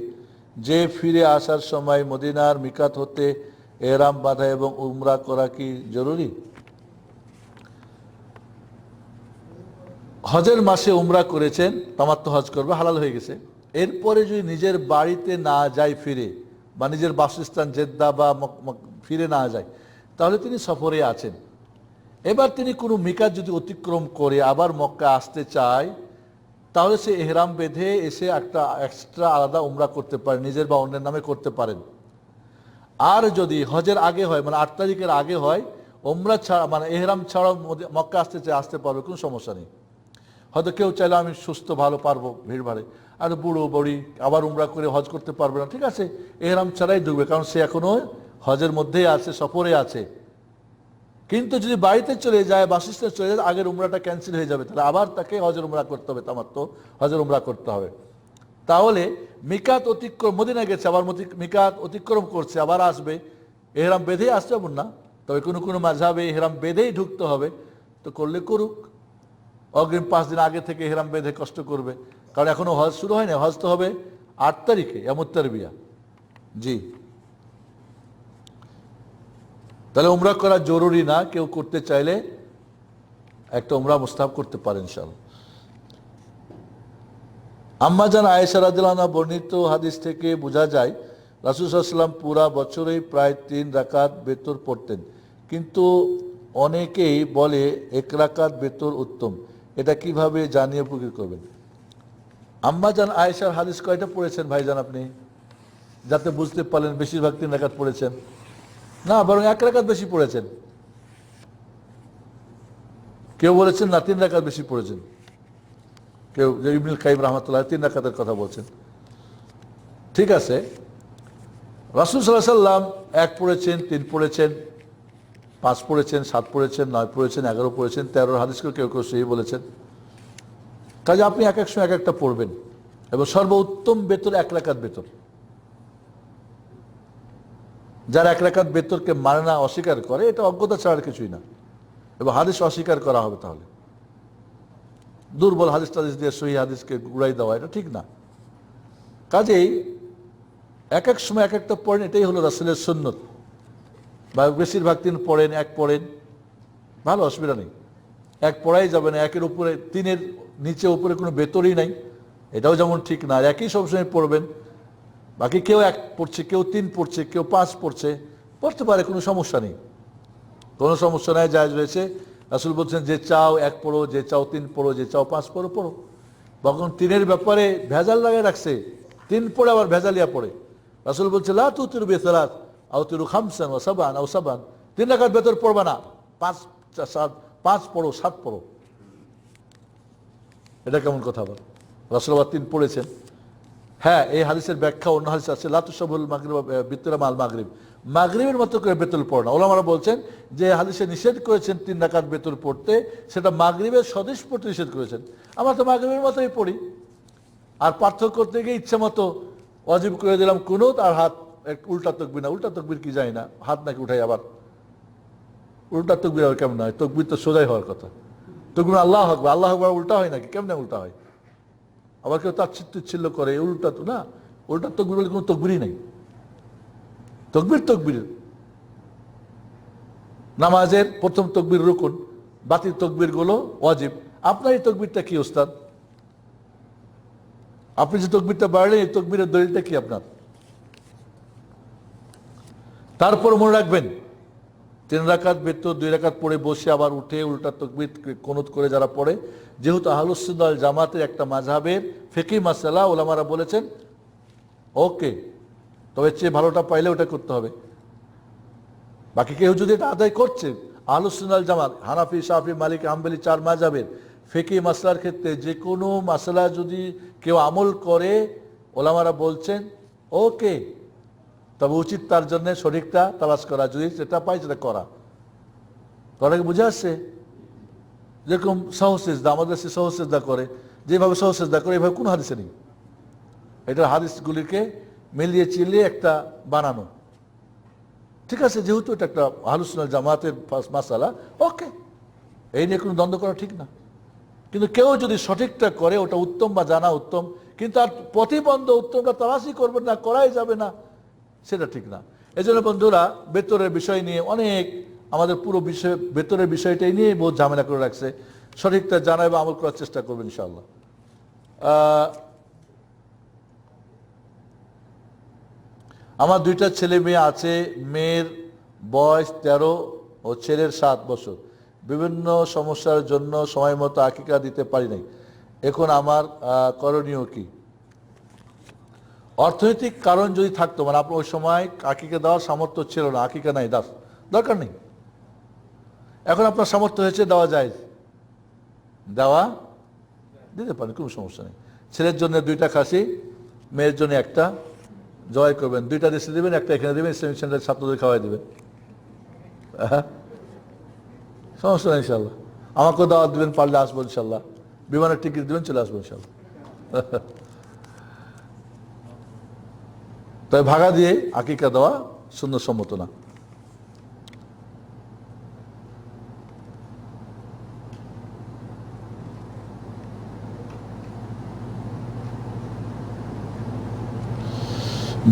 যে ফিরে আসার সময় মদিনার মিকাত হতে এহরাম বাঁধা এবং উমরা করা কি জরুরি? হজের মাসে উমরা করেছেন, তামাত্তু হজ করবে, হালাল হয়ে গেছে। এরপরে যদি নিজের বাড়িতে না যায় ফিরে, বা নিজের বাসস্থান জেদ্দা বা ফিরে না যায়, তাহলে তিনি সফরে আছেন। এবার তিনি কোনো মিকাত যদি অতিক্রম করে আবার মক্কা আসতে চায়, তাহলে সে এহরাম বেঁধে এসে একটা এক্সট্রা আলাদা উমরা করতে পারে, নিজের বা অন্যের নামে করতে পারেন। আর যদি হজের আগে হয়, মানে 8 তারিখের আগে হয়, উমরা ছাড়া মানে এহরাম ছাড়াও মক্কা আসতে চায়, আসতে পারবে, কোনো সমস্যা নেই। হয়তো কেউ চাইলে আমি সুস্থ ভালো পারবো, ভিড় ভাড়ে, আর বুড়ো বড়ি আবার উমরা করে হজ করতে পারবে না, ঠিক আছে, এহরাম ছাড়াই ঢুকবে, কারণ সে এখনো হজের মধ্যেই আছে, সফরে আছে। কিন্তু যদি বাড়িতে চলে যায়, বাসস্থানে চলে যায়, আগের উমরাটা ক্যান্সেল হয়ে যাবে, তাহলে আবার তাকে হজের উমরা করতে হবে, তামাত্তু হজের উমরা করতে হবে। তাহলে মিকাত অতিক্রম, মদিনায় গেছে আবার মিকাত অতিক্রম করছে, আবার আসবে, এহরাম বেঁধেই আসতে হবে না, তবে কোনো কোনো মাযহাবে এহরাম বেঁধেই ঢুকতে হবে, তো করলে করুক। অগ্রিম 5 দিন আগে থেকে এহরাম বেঁধে কষ্ট করবে, কারণ এখনো হজ শুরু হয় না, হজ তো হবে 8 তারিখে ইয়ামুত তারবিয়া। জি, তাহলে উমরা করা জরুরি না, কেউ করতে চাইলে একটা উমরা মুস্তাহাব করতে পারেন ইনশাআল্লাহ। আম্মা জান আয়েশা রাদিয়াল্লাহু আনহা বর্ণিত হাদিস থেকে বোঝা যায় রাসূল সাল্লাল্লাহু আলাইহি ওয়াসাল্লাম পুরা বছরেই প্রায় 3 রাকাত বেতর পড়তেন, কিন্তু অনেকেই বলে 1 রাকাত বেতর উত্তম। এটা কিভাবে জানিয়ে উপকৃত করবেন? আম্মা জান আয়েশার হাদিস কয়টা পড়েছেন ভাইজান আপনি, যাতে বুঝতে পারলেন বেশিরভাগ 3 রাকাত পড়েছেন? না, বরং 1 রাকাত বেশি পড়েছেন। কেউ বলেছেন না 3 রাকাত বেশি পড়েছেন, কেউ যে ইবনুল কাইয়িম রাহমাতুল্লাহ 3 রাকাতের কথা বলছেন। ঠিক আছে, রাসূল সাল্লাল্লাহু আলাইহি ওয়াসাল্লাম 1 পড়েছেন, 3 পড়েছেন, 5 পড়েছেন, 7 পড়েছেন, 9 পড়েছেন, 11 পড়েছেন, 13 হাদিসকে কেউ কেউ সহিহ বলেছেন। কাজে আপনি এক এক সময় এক একটা পড়বেন, এবং সর্বোত্তম বেতর 1 রাকাত বেতর। যারা 1 রাকাত বেতরকে মানে না, অস্বীকার করে, এটা অজ্ঞতা ছাড়ার কিছুই না, এবং হাদিস অস্বীকার করা হবে। তাহলে দুর্বল হাদিস টাদিস দিয়ে সহিহ হাদিসকে উড়াই দেওয়া এটা ঠিক না। কাজেই এক এক সময় এক একটা পড়েন, এটাই হলো রাসূলের সুন্নত। বা বেশিরভাগ 3 পড়েন, 1 পড়েন, ভালো, অসুবিধা নেই। 1 পড়াই যাবে না, 1-এর উপরে 3-এর নিচে উপরে কোনো বেতরই নাই, এটাও যেমন ঠিক না। আর একই সবসময় পড়বেন, বাকি কেউ 1 পড়ছে, কেউ 3 পড়ছে, কেউ 5 পড়ছে, পড়তে পারে, কোনো সমস্যা নেই, কোনো সমস্যা নাই, জায়েজ রয়েছে। রাসূল বলছেন যে চাও 1 পড়ো, যে চাও 3 পড়ো, যে চাও 5 পড়ো, পড়ো। তখন 3-এর ব্যাপারে ভেজাল লাগিয়ে রাখছে, 3 পড়ে আবার ভেজালিয়া পড়ে। রাসূল বলছে লা তুতিরু বিসালাত আও তুতিরু খামসান ওয়া সাবআন আও সাবআন, 3 রাকাত বেতর পড়বা না, 5 পড়ো, 7 পড়ো। এটা কেমন কথা বল? রাসূল আবার 3 পড়েছেন। হ্যাঁ, এই হাদিসের ব্যাখ্যা অন্য হাদিস আছে, লা তুসাবুল মাগরিব বিতরা মাল মাগরিব, মাগরিবের মতো করে বেতর পড়ো না। ওলামারা বলছেন যে হাদিসে নিষেধ করেছেন 3 রাকাত বেতর পড়তে, সেটা মাগরিবের সদৃশ পড়তে নিষেধ করেছেন। আমরা তো মাগরিবের মতোই পড়ি, আর পার্থক্য করতে গিয়ে ইচ্ছে মতো ওয়াজিব করে দিলাম কুনুত, আর হাত উল্টা তকবির। না, উল্টা তকবির কি যায় না, হাত নাকি উঠাই আবার উল্টা তকবির আবার কেমন হয়? তকবির তো সোজাই হওয়ার কথা। তকবির আল্লাহু আকবার, আল্লাহু আকবার উল্টা হয় নাকি? কেমনে উল্টা হয়? আবার কেউ তাচ্ছিল্য করে, উল্টা তো না, উল্টা তকবির বলে কোনো তকবিরই নেই। তকবির তকবির, নামাজের প্রথম তকবির রুকুন, বাকি তকবির গুলো ওয়াজিব। আপনার এই তকবিরটা কি ওস্তাদ? আপনি যে তকবিরটা বাড়লেন, এই তকবিরের দলিলটা কি আপনার? তারপর মনে রাখবেন, 3 রাকাত বেতর 2 রাকাত পড়ে বসে আবার উঠে উল্টা তকবির কুনুত করে যারা পড়ে, যেহেতু আহলুস সুন্নাহ ওয়াল জামাতের একটা মাযহাবের ফিকহি মাসআলা, ওলামারা বলেছেন ওকে, তবে চেয়ে ভালোটা পাইলে ওটা করতে হবে। বাকি কেউ যদি এটা আদায় করছে, আহলুস সুন্নাহ ওয়াল জামাত, হানাফি, শাফি, মালিকি, হাম্বলি 4 মাযহাবের ফিকহি মাসলার ক্ষেত্রে যে কোনো মাসলা যদি কেউ আমল করে, ওলামারা বলছেন ওকে, তবে উচিত তার জন্য সঠিকটা তালাশ করা, যদি যেটা পাই সেটা করা। তোরা বুঝে আসছে? যেরকম সহসেজদা, আমাদের সে সহসেজদা করে, যেভাবে সহসেজদা করে এভাবে কোনো হাদিসে নেই। এটা হাদিসগুলিকে মিলিয়ে চিলিয়ে একটা বানানো। ঠিক আছে, যেহেতু এটা একটা আহলুস সুন্নাহ জামাতের মাসালা, ওকে, এই নিয়ে কোনো দ্বন্দ্ব করা ঠিক না। কিন্তু কেউ যদি সঠিকটা করে, ওটা উত্তম বা জানা উত্তম, কিন্তু আর প্রতিবন্ধ উত্তমটা তালাশই করবে না, করাই যাবে না, সেটা ঠিক না। এই জন্য বন্ধুরা, বেতরের বিষয় নিয়ে অনেক, আমাদের পুরো বিষয় বেতরের বিষয়টাই নিয়ে বহু ঝামেলা করে রাখছে। সঠিকটা জানা এবং আমল করার চেষ্টা করবেন ইনশাআল্লাহ। আমার 2টা ছেলে মেয়ে আছে, মেয়ের বয়স 13 ও ছেলের 7 বছর। বিভিন্ন সমস্যার জন্য সময় মতো আকিকা দিতে পারি নাই, এখন আমার করণীয় কি? অর্থনৈতিক কারণ যদি থাকতো, মানে আপনার ওই সময় আকিকা দেওয়ার সামর্থ্য ছিল না, আকিকা নাই, দরকার নেই। এখন আপনার সামর্থ্য হয়েছে, দেওয়া যায়, দেওয়া দিতে পারেন, কোনো সমস্যা নেই। ছেলের জন্য 2টা খাসি, মেয়ের জন্য 1টা জবাই করবেন, 2টা দেশে দেবেন, 1টা এখানে দেবেন, ইসলামিক সেন্টারের ছাত্রদের খাওয়াই দেবেন, সমস্যা নেই ইনশাল্লাহ। আমাকেও দাওয়াত দেবেন, পারলে আসবো ইনশাল্লাহ, বিমানের টিকিট দেবেন, চলে আসবো ইনশাল্লাহ। তবে ভাগা দিয়ে আকিকা দেওয়া সুন্নতসম্মত না।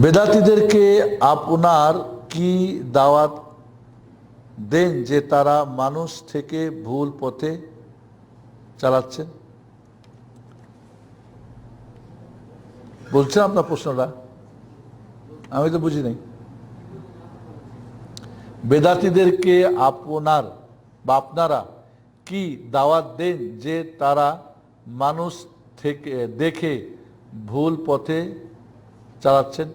বেদাতীদেরকে আপনার কি দাওয়াত দেন যে তারা মানুষ থেকে ভুল পথে চালাচ্ছেন? বলছেন আপনার প্রশ্নটা? আমি তো বুঝি নাই। বেদাতীদেরকে আপনার বা আপনারা কি দাওয়াত দেন যে তারা মানুষ থেকে দেখে ভুল পথে চালাচ্ছেন?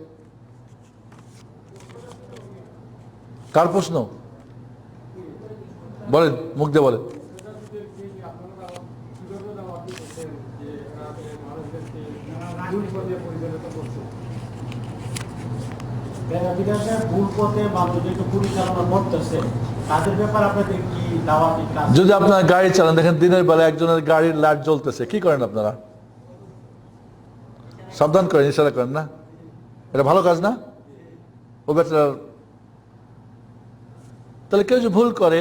কার প্রশ্ন? বলেন, মুখ দিয়ে বলেন। যদি আপনার গাড়ি চালান, দেখেন দিনের বেলা একজনের গাড়ির লাইট জ্বলতেছে, কি করেন আপনারা? সাবধান করেন, ইশারা করেন না? এটা ভালো কাজ না? ও বেচারার, তাহলে কেউ যে ভুল করে,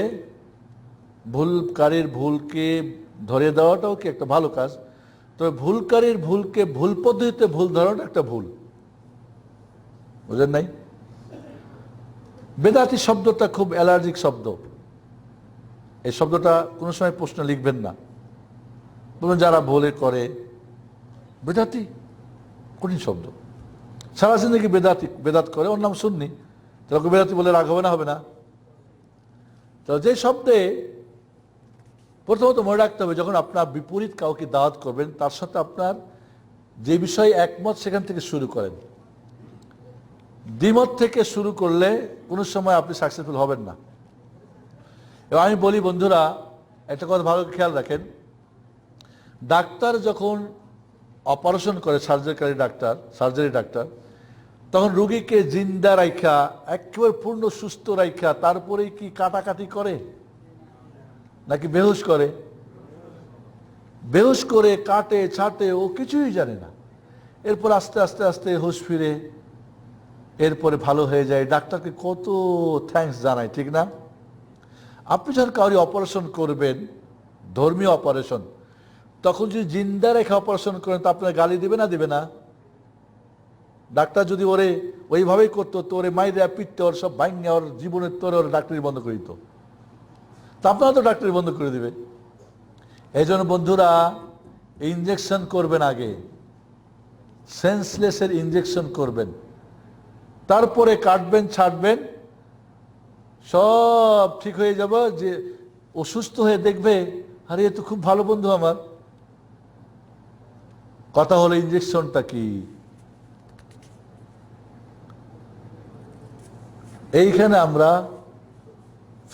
ভুলকারীর ভুলকে ধরে দেওয়াটাও কি একটা ভালো কাজ? তবে ভুলকারীর ভুলকে ভুল পদ্ধতিতে ভুল ধরাটা একটা ভুল, বুঝেন নাই? বেদাতি শব্দটা খুব অ্যালার্জিক শব্দ। এই শব্দটা কোনো সময় প্রশ্ন লিখবেন না। বলবেন যারা ভুলে করে বেদাতি, কঠিন শব্দ। সারা জিন্দগি বেদাত করে, ওর নাম সুন্নি, তাহলে বেদাতি বলে রাগ হবে না? হবে না? তো যে শব্দে প্রথমত মনে রাখতে হবে, যখন আপনার বিপরীত কাউকে দাওয়াত করবেন, তার সাথে আপনার যে বিষয়ে একমত সেখান থেকে শুরু করেন। দ্বিমত থেকে শুরু করলে কোনো সময় আপনি সাকসেসফুল হবেন না। এবং আমি বলি বন্ধুরা, একটা কথা ভালো খেয়াল রাখেন, ডাক্তার যখন অপারেশন করে, সার্জারি ডাক্তার, তখন রুগীকে জিন্দা রাইখা একেবারে পূর্ণ সুস্থ রাইখা তারপরেই কি কাটাকাটি করে নাকি বেহুশ করে? বেহুশ করে, কাটে ছাটে, ও কিছুই জানে না। এরপর আস্তে আস্তে আস্তে হুঁশ ফিরে, এরপরে ভালো হয়ে যায়। ডাক্তারকে কত থ্যাঙ্কস জানাই, ঠিক না? আপনি যখন কাউরি অপারেশন করবেন, ধর্মীয় অপারেশন, তখন যদি জিন্দা রেখে অপারেশন করেন তো আপনার গালি দিবে না? দিবে না? ডাক্তার যদি ওরে ওইভাবেই করতো, তো ওরে মাইরে পিটতে, ওর সব ভাঙে, ওর জীবনের তোরে ওর ডাক্তারি বন্ধ করে দিত, তা আপনারা তো ডাক্তারি বন্ধ করে দিবে। এই জন্য বন্ধুরা, ইনজেকশন করবেন আগে, সেন্সলেসের ইনজেকশন করবেন, তারপরে কাটবেন, ছাড়বেন, সব ঠিক হয়ে যাবে। যে অসুস্থ হয়ে দেখবে, আরে এ তো খুব ভালো বন্ধু আমার। কথা হলো ইনজেকশনটা কি? এইখানে আমরা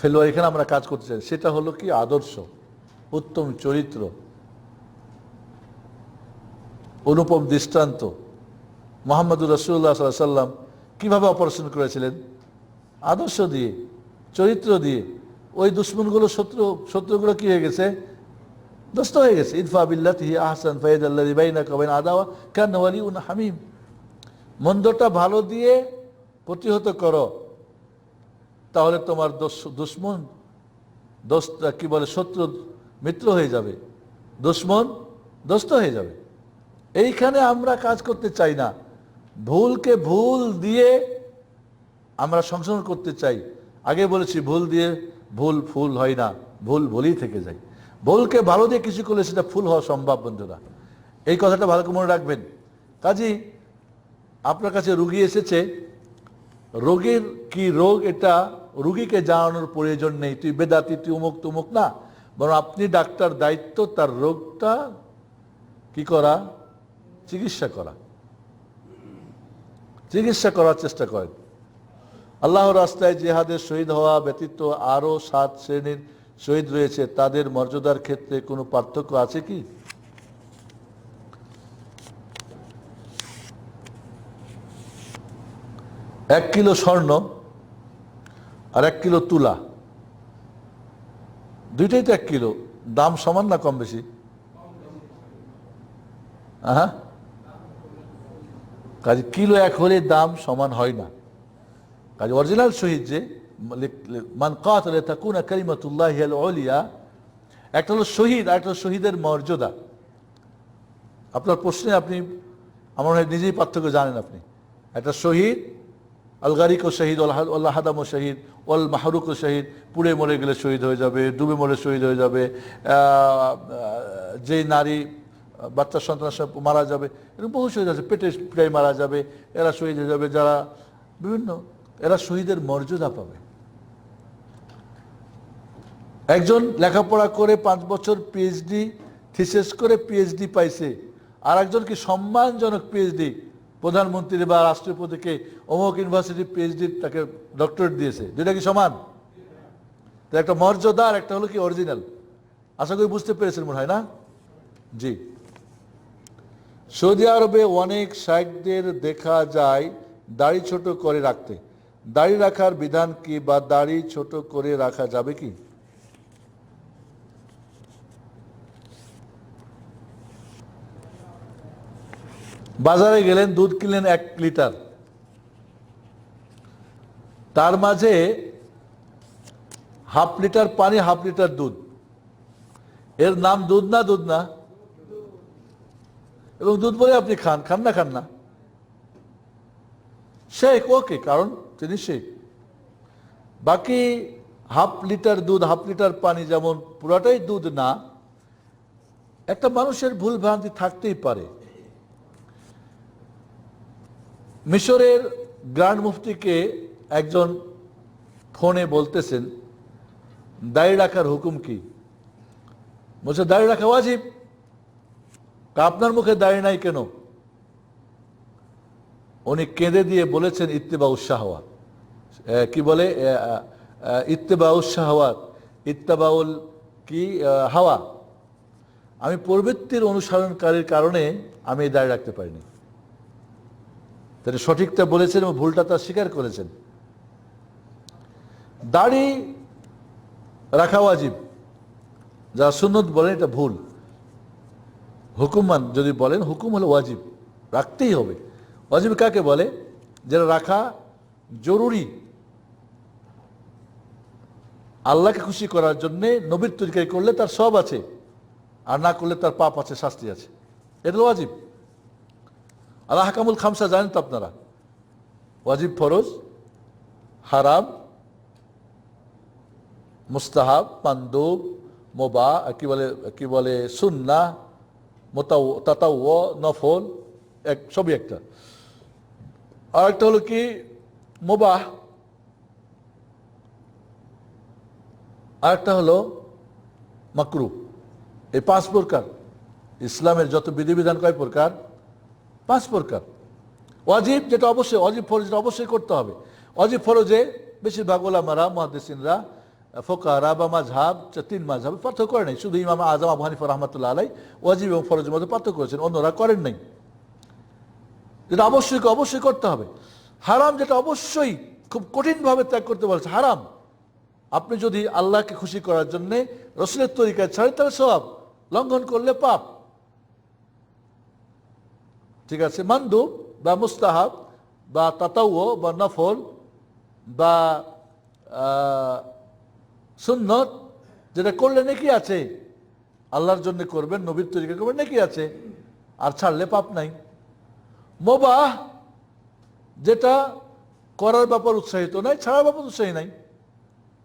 ফেলোয়ার, এখানে আমরা কাজ করতে চাই। সেটা হলো কি? আদর্শ, উত্তম চরিত্র, অনুপম দৃষ্টান্ত। মুহাম্মদুর রাসূলুল্লাহ সাল্লাল্লাহু আলাইহি ওয়াসাল্লাম কিভাবে অপারেশন করেছিলেন? আদর্শ দিয়ে, চরিত্র দিয়ে। ওই দুশ্মনগুলো, শত্রুগুলো কি হয়ে গেছে? দোস্ত হয়ে গেছে। ইদফা বিল্লাতি হিয়া আহসান ফাইদাল্লাযী বাইনাকা ওয়া বাইনা আদাওয়া কান্না ওয়ালিউন হামীম। মন্দটা ভালো দিয়ে প্রতিহত করো, তাহলে তোমার দুশ্মন কি বলে, শত্রু মিত্র হয়ে যাবে, দুশ্মন দোস্ত হয়ে যাবে। এইখানে আমরা কাজ করতে চাই না। ভুলকে ভুল দিয়ে আমরা সংশোধন করতে চাই। আগে বলেছি, ভুল দিয়ে ভুল ফুল হয় না, ভুল ভুলই থেকে যায়। ভুলকে ভালো দিয়ে কিছু করলে সেটা ফুল হওয়া সম্ভব বন্ধুরা, এই কথাটা ভালো করে মনে রাখবেন। কাজেই আপনার কাছে রুগী এসেছে, রোগের কি রোগ এটা রুগীকে জানানোর প্রয়োজন নেই, তুই বেদাতি, তুই অমুক তুমুক না, বরং আপনি ডাক্তার, দায়িত্ব তার রোগটা কি করা? চিকিৎসা করা। চিকিৎসা করার চেষ্টা করেন। আল্লাহর রাস্তায় জিহাদের শহীদ হওয়া ব্যতীত আরো 7 শ্রেণীর শহীদ রয়েছে, তাদের মর্যাদার ক্ষেত্রে কোনো পার্থক্য আছে কি? এক কিলো স্বর্ণ আর 1 কিলো তুলা, দুইটাই তো 1 কিলো, দাম সমান না কম বেশি? হ্যাঁ, কাজে কিলো 1 হলে দাম সমান হয় না। কাজে অরিজিনাল শহীদ যে মান কাতালা তাকুনা কালিমাতুল্লাহি আল উলিয়া, একটা হলো শহীদ আর একটা হলো শহীদের মর্যাদা। আপনার প্রশ্নে আপনি আমার মনে হয় নিজেই পার্থক্য জানেন। আপনি একটা শহীদ, আল গারিক ও শহীদ, আল্লাহ হাদাম ও শহীদ, ওল মাহরুক ও শহীদ, পুড়ে মরে গেলে শহীদ হয়ে যাবে, ডুবে মরে শহীদ হয়ে যাবে, যেই নারী বাচ্চার সন্তানের সাথে মারা যাবে, এরকম বহু শহীদ আছে, পেটে পিটাই মারা যাবে, এরা শহীদ হয়ে যাবে, যারা বিভিন্ন, এরা শহীদের মর্যাদা পাবে। একজন লেখাপড়া করে 5 বছর পিএইচডি থিসিস করে পিএইচডি পাইছে, আর একজন কি সম্মানজনক পিএইচডি, প্রধানমন্ত্রী বা রাষ্ট্রপতিকে অমুক ইউনিভার্সিটি পিএইচডি তাকে ডক্টরেট দিয়েছে, দুইটা কি সমান? তো একটা মর্যাদা আর একটা হলো কি অরিজিনাল। আশা করি বুঝতে পেরেছেন মনে হয়, না? জি। সৌদি আরবে অনেক শাইখদের দেখা যায় দাড়ি ছোট করে রাখতে। দাড়ি রাখার বিধান কি, বা দাড়ি ছোট করে রাখা যাবে কি? বাজারে গেলেন, দুধ কিনলেন 1 লিটার, তার মাঝে হাফ লিটার পানি, হাফ লিটার দুধ। এর নাম দুধ না? দুধ না? এবং দুধ বলে আপনি খান, খান না? খান না? শেখ, ওকে, কারণ তিনি শেখ। বাকি হাফ লিটার দুধ, হাফ লিটার পানি যেমন পুরাটাই দুধ না, একটা মানুষের ভুল ভ্রান্তি থাকতেই পারে। মিশরের গ্র্যান্ড মুফতিকে একজন ফোনে বলতেছেন দাড়ি রাখার হুকুম কি? বলছে দাড়ি রাখা ওয়াজিব। আপনার মুখে দাড়ি নাই কেন? উনি কেঁদে দিয়ে বলেছেন ইত্তেবাউশ শাহওয়াত। কি বলে? ইত্তেবাউশ শাহওয়াত, ইত্তেবাউল কি হাওয়া। আমি প্রবৃত্তির অনুসরণকারীর কারণে আমি এই দাড়ি রাখতে পারিনি। তিনি সঠিকটা বলেছেন এবং ভুলটা তার স্বীকার করেছেন। দাড়ি রাখা ওয়াজিব, যারা সুন্নত বলেন এটা ভুল। হুকুমান যদি বলেন, হুকুম হলো ওয়াজিব, রাখতেই হবে। ওয়াজিব কাকে বলে? যেটা রাখা জরুরি, আল্লাহকে খুশি করার জন্যে, নবীর তরিকায় করলে তার সব আছে, আর না করলে তার পাপ আছে, শাস্তি আছে। এটা হলো ওয়াজিব। আল আহকামুল খামসা জানেন তো আপনারা? ওয়াজিব, ফরজ, হারাম, মুস্তাহাব, মানদুব, মুবাহ, কি বলে সুন্নাহ, তাতাওয়ু, নফল, সবই একটা। আর একটা হলো কি মুবাহ, আর একটা হলো মাকরুহ। এই 5 প্রকার। ইসলামের যত বিধিবিধান কয় প্রকার? 5 প্রকার। ওয়াজিব যেটা অবশ্যই, ওয়াজিব ফরজ যেটা অবশ্যই করতে হবে। ওয়াজিব ফরজে বেশিরভাগ ওলামারা, মুহাদ্দিসিনরা, ফোকাহারা বা মাযহাব, 3 মাযহাবে পার্থক্য করে নাই। শুধু ইমাম আযম আবু হানিফা রাহমাতুল্লাহ আলাইহি ওয়াজিব এবং ফরজের মধ্যে পার্থক্য করেছেন, অন্যরা করেন নাই। যেটা অবশ্যই অবশ্যই করতে হবে। হারাম যেটা অবশ্যই খুব কঠিনভাবে ত্যাগ করতে বলছে, হারাম। আপনি যদি আল্লাহকে খুশি করার জন্য রাসূলের তরিকায় ছাড়েন তাহলে সওয়াব, লঙ্ঘন করলে পাপ। ঠিক আছে? মানদুব বা মুস্তাহাব বা তাতাওয়ু বা নফল বা সুন্নত, যেটা করলে নেকি আছে, আল্লাহর জন্য করবেন, নবীর তরিকা করবেন, নেকি আছে, আর ছাড়লে পাপ নাই। মুবাহ যেটা করার ব্যাপার উৎসাহিত নাই, ছাড়ার ব্যাপার উৎসাহী নাই,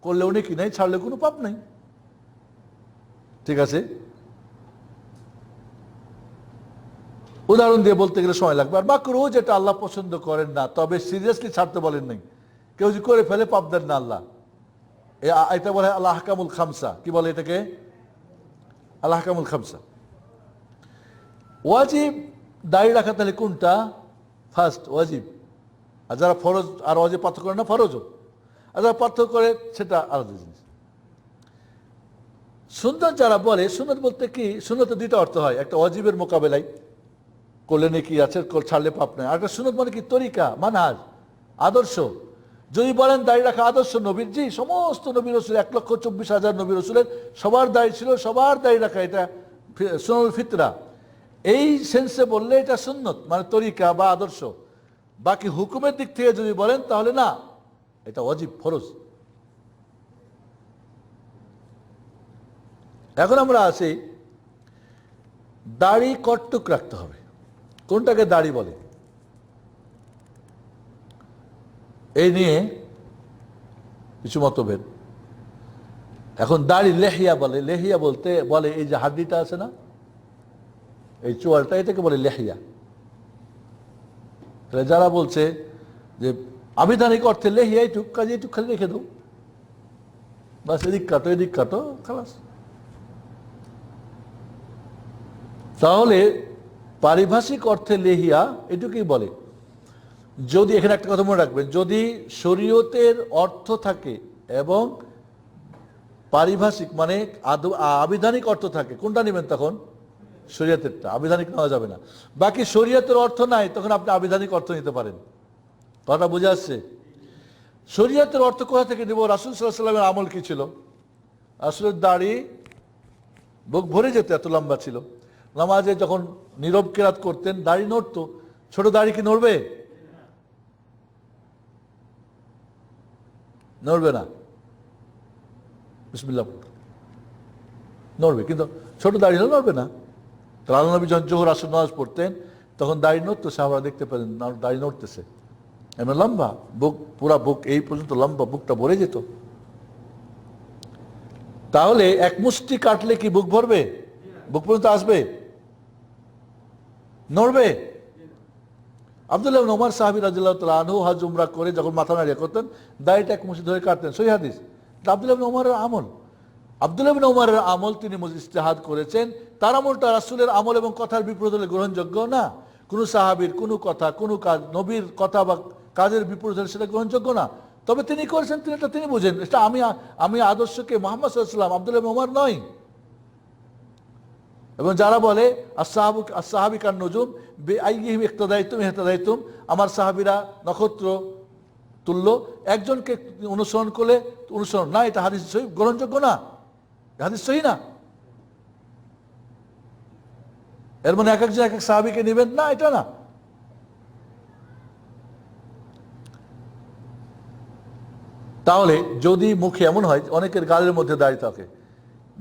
করলেও নেকি নাই, ছাড়লে কোনো পাপ নাই। ঠিক আছে? উদাহরণ দিয়ে বলতে গেলে সময় লাগবে। আর মাকরুহ যেটা আল্লাহ পছন্দ করেন না, তবে সিরিয়াসলি ছাড়তে বলেন নাই, কেউ যদি করে ফেলে পাপ দেন না আল্লাহ। এটা বলে আল আহকামুল খামসা। কি বলে এটাকে? আল আহকামুল খামসা। ওয়াজিব দাড়ি রাখা তাহলে কোনটা? ফার্স্ট ওয়াজিব। আর যারা ফরজ আর ওয়াজিব পার্থক্য করে না, ফরজও। আর যারা পার্থক্য করে সেটা আলাদা জিনিস। সুন্নাত যারা বলে, সুন্নাত বলতে কি, সুন্নাতে 2টা অর্থ হয়। একটা ওয়াজিবের মোকাবেলায় করলে নাকি আছে, ছাড়লে পাপ নাই। আর একটা সুন্নাত মানে কি? তরিকা, মানহাজ, আদর্শ। যদি বলেন দাড়ি রাখা আদর্শ নবীর, জি, সমস্ত নবী রাসূল 1,24,000 নবী রাসূলের সবার দাড়ি ছিল, সবার দাড়ি রাখা, এটা সুন্নাতুল ফিতরা। এই সেন্সে বললে এটা সুন্নত, মানে তরিকা বা আদর্শ। বাকি হুকুমের দিক থেকে যদি বলেন তাহলে না, এটা ওয়াজিব, ফরজ। এখন আমরা আছি, দাড়ি কটটুক রাখতে হবে, কোনটাকে দাড়ি বলে, এই নিয়ে কিছু মতভেদ। এখন দাড়ি লেহিয়া বলে। লেহিয়া বলতে বলে এই যে হাড্ডিটা আছে না, এই চোয়ালটা, এটাকে বলে লেহিয়া। যারা বলছে যে আবিধানিক অর্থে লেহিয়া এইটুক কাজে এইটুক খালি রেখে দাও, বাস এদিক কাটো খালাস। তাহলে পারিভাষিক অর্থে লেহিয়া এটুকুই বলে। যদি এখানে একটা কথা মনে রাখবেন, যদি শরীয়তের অর্থ থাকে এবং পারিভাষিক মানে আবিধানিক অর্থ থাকে, কোনটা নেবেন তখন? শরীয়তেরটা, আবিধানিক নেওয়া যাবে না। বাকি শরীয়তের অর্থ নাই, তখন আপনি আবিধানিক অর্থ নিতে পারেন। কথা বুঝে আসছে? শরীয়তের অর্থ কোথা থেকে নেব? রাসূল সাল্লাল্লাহু আলাইহি ওয়াসাল্লামের আমল কি ছিল? রাসূলের দাড়ি বুক ভরে যেত, এত লম্বা ছিল। নামাজে যখন নীরব কেরাত করতেন দাড়ি নড়তো। ছোট দাড়ি কি নড়বে? নড়বে না। বিসমিল্লাহ নড়বে, কিন্তু ছোট দাড়ি হলে নড়বে না। তো আল্লাহ নবী যখন জোহর আসর নামাজ পড়তেন তখন দাড়ি নড়তো, সাহাবারা দেখতে পেলেন দাড়ি নড়তেছে, এমন লম্বা বুক, পুরা বুক এই পর্যন্ত লম্বা, বুকটা ভরে যেত। তাহলে এক মুষ্টি কাটলে কি বুক ভরবে? বুক পর্যন্ত আসবে? নড়বে? আব্দুল্লাহ ইবনে ওমর সাহাবী রাদিয়াল্লাহু তাআলা আনহু হজ উমরা করে যখন মাথা নাড়িয়ে করতেন, দাড়িটা এক মুষ্টি ধরে কাটতেন, সহিহ হাদিস। আব্দুল্লাহ ইবনে ওমরের আমল, আব্দুল্লাহ ইবনে ওমরের আমল তিনি ইজতিহাদ করেছেন। তার আমলটা রাসূলের আমল এবং কথার বিপরীত হলে গ্রহণযোগ্য না। কোনো সাহাবীর কোনো কথা, কোনো কাজ, নবীর কথা বা কাজের বিপরীত হলে সেটা গ্রহণযোগ্য না। তবে তিনি করেছেন, তিনি বুঝেন এটা আমি আদর্শকে মুহাম্মদ সাল্লাল্লাহু আলাইহি ওয়াসাল্লাম, আব্দুল্লাহ ইবনে ওমর নয়। এবং যারা বলে আসসাহাবী কান নুজুম বিআইয়িহিম ইক্তাদাইতুম ইহতাদাইতুম, আমার সাহাবীরা নক্ষত্র তুল্য, একজনকে অনুসরণ করলে অনুসরণ না, এটা হাদিস সহিহ, গ্রহণযোগ্য না, হাদিস সহিহ না। এর মানে এক একজন এক এক সাহাবীকে নেবেন না, এটা না। তাহলে যদি মুখে এমন হয়, অনেকের গালের মধ্যে দাড়ি থাকে,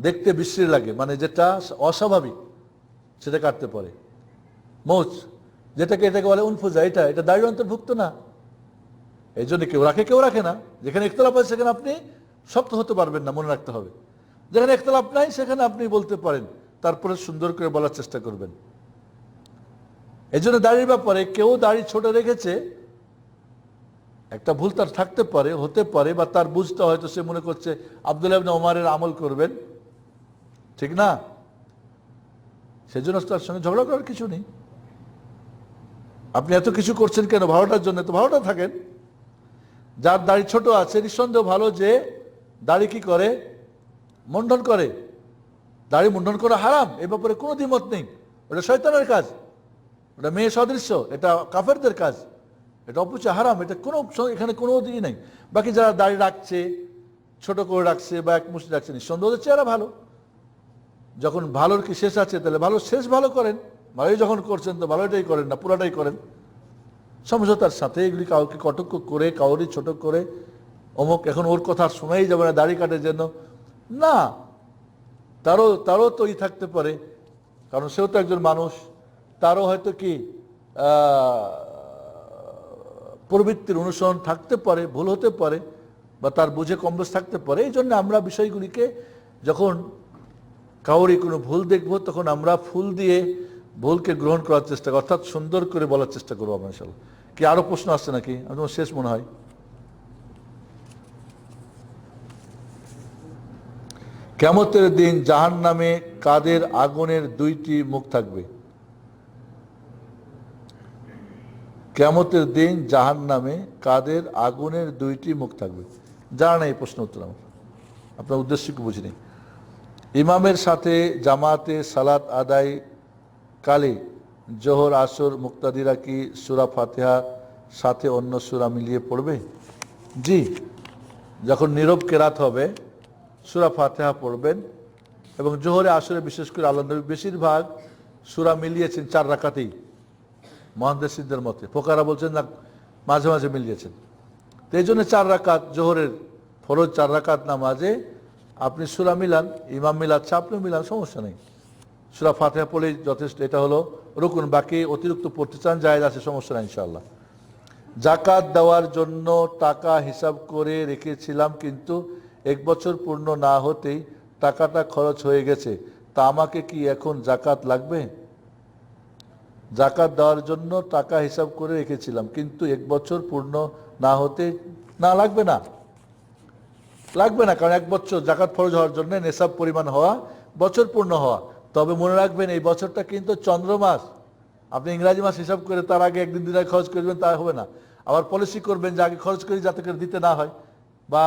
দেখতে বিশ্রী লাগে, মানে যেটা অস্বাভাবিক, সেটা কাটতে পারে। মোচ এটাকে বলে উনফুজা, এটা দাড়ির অন্তর্ভুক্ত না। এই জন্য কেউ রাখে না। যেখানে ইখতিলাফ আছে সেখানে আপনি শক্ত হতে পারবেন না, মনে রাখতে হবে। যেখানে ইখতিলাফ নাই সেখানে আপনি বলতে পারেন, তারপরে সুন্দর করে বলার চেষ্টা করবেন। এই জন্য দাড়ির ব্যাপারে কেউ দাড়ি ছোট রেখেছে, একটা ভুল তার থাকতে পারে, হতে পারে, বা তার বুঝতে হয়তো সে মনে করছে আব্দুল্লাহ ইবনে ওমরের আমল করবেন, ঠিক না? সেজন্য তার সঙ্গে ঝগড়া করার কিছু নেই। আপনি এত কিছু করছেন কেন? ভালোটার জন্য, তো ভালোটা থাকেন। যার দাড়ি ছোট আছে নিঃসন্দেহ ভালো যে দাড়ি কি করে? মুন্ডন করে। দাড়ি মুন্ডন করা হারাম, এ ব্যাপারে কোনো দ্বিমত নেই। ওটা শয়তানের কাজ, ওটা মেয়ে সদৃশ্য, এটা কাফেরদের কাজ, এটা অপচয়, হারাম, এটা এখানে কোনো দিনই নেই। বাকি যারা দাড়ি রাখছে, ছোট করে রাখছে বা এক মুষ্টি রাখছে, নিঃসন্দেহ ওদের চেহারা ভালো। যখন ভালোর কি শেষ আছে, তাহলে ভালো শেষ ভালো করেন। ভালোই যখন করছেন তো ভালোটাই করেন না, পুরাটাই করেন সমঝোতার সাথে। এগুলি কাউকে কটক্ষ করে, কাউরি ছোট করে, অমুক এখন ওর কথা শোনাই যাবে না দাড়ি কাটার জন্য, না। তারও তো থাকতে পারে, কারণ সেও তো একজন মানুষ, তারও হয়তো কি প্রবৃত্তির অনুসরণ থাকতে পারে, ভুল হতে পারে, বা তার বুঝে কম বেশ থাকতে পারে। এই জন্য আমরা বিষয়গুলিকে যখন কাউরি কোনো ভুল দেখবো, তখন আমরা ফুল দিয়ে ভুলকে গ্রহণ করার চেষ্টা করি, অর্থাৎ সুন্দর করে বলার চেষ্টা করবো আমরা ইনশাআল্লাহ। কি আরো প্রশ্ন আসছে নাকি? আমার শেষ মনে হয়। কিয়ামতের দিন জাহান্নামে কাদের আগুনের দুইটি মুখ থাকবে? কিয়ামতের দিন জাহান্নামে কাদের আগুনের দুইটি মুখ থাকবে? জানা নেই, প্রশ্ন উত্তর আমার, আপনার উদ্দেশ্য কি বুঝিনি। ইমামের সাথে জামাতে সালাত আদায় কালে জোহর আসর মুক্তাদিরা কি সূরা ফাতিহা সাথে অন্য সূরা মিলিয়ে পড়বে? জি, যখন নীরব কেরাত হবে সূরা ফাতিহা পড়বেন। এবং জোহরে আসরে বিশেষ করে আল্লাহ নবী বেশিরভাগ সূরা মিলিয়েছেন 4 রাকাতেই, মুহাদ্দিসিনদের মতে। ফোকারা বলছেন না, মাঝে মাঝে মিলিয়েছেন। তো এই জন্য 4 রাকাত জোহরের ফরজ 4 রাকাত নামাজে আপনি সূরা মিলান, ইমাম মিলাচ্ছে, আপনিও মিলান, সমস্যা নেই। সূরা ফাতিহা পড়লেই যথেষ্ট, এটা হলো রুকুন। বাকি অতিরিক্ত পড়তে চান জায়েজ আছে, সমস্যা নেই ইনশাআল্লাহ। জাকাত দেওয়ার জন্য টাকা হিসাব করে রেখেছিলাম, কিন্তু 1 বছর পূর্ণ না হতেই টাকাটা খরচ হয়ে গেছে, তা আমাকে কি এখন জাকাত লাগবে? জাকাত দেওয়ার জন্য টাকা হিসাব করে রেখেছিলাম, কিন্তু 1 বছর পূর্ণ না হতে না লাগবে না, লাগবে না, কারণ 1 বছর জাকাত ফরজ হওয়ার জন্য নেশাব পরিমাণ হওয়া, বছর পূর্ণ হওয়া। তবে মনে রাখবেন এই বছরটা কিন্তু চন্দ্র মাস, আপনি ইংরাজি মাস হিসাব করে তার আগে 1 দিন 2 দিন আগে খরচ করবেন তা হবে না। আবার পলিসি করবেন যে আগে খরচ করি যাতে করে দিতে না হয়, বা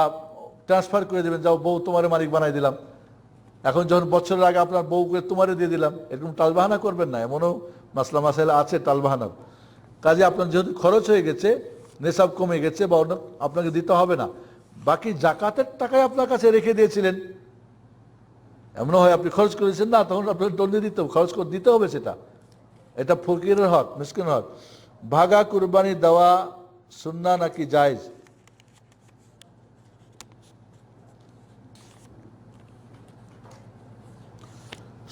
ট্রান্সফার করে দেবেন, যাও বউ তোমারে মালিক বানাই দিলাম, এখন যখন বছরের আগে আপনার বউকে তোমারে দিয়ে দিলাম, এরকম টালবাহানা করবেন না। এমনও মাসলা মাসাইল আছে টালবাহানার। কাজে আপনার যেহেতু খরচ হয়ে গেছে, নেশাব কমে গেছে, বা অন্য আপনাকে দিতে হবে না, বাকি জাকাতের টাকায় আপনার কাছে রেখে দিয়েছিলেন, এমনও হয় আপনি খরচ করেছেন না, তখন আপনাকে দণ্ডে দিতে হবে, খরচ করে দিতে হবে সেটা। এটা ফকিরের হক, মিসকিনের হক। ভাগা কুরবানি দেওয়া সুন্নাহ নাকি জায়েজ?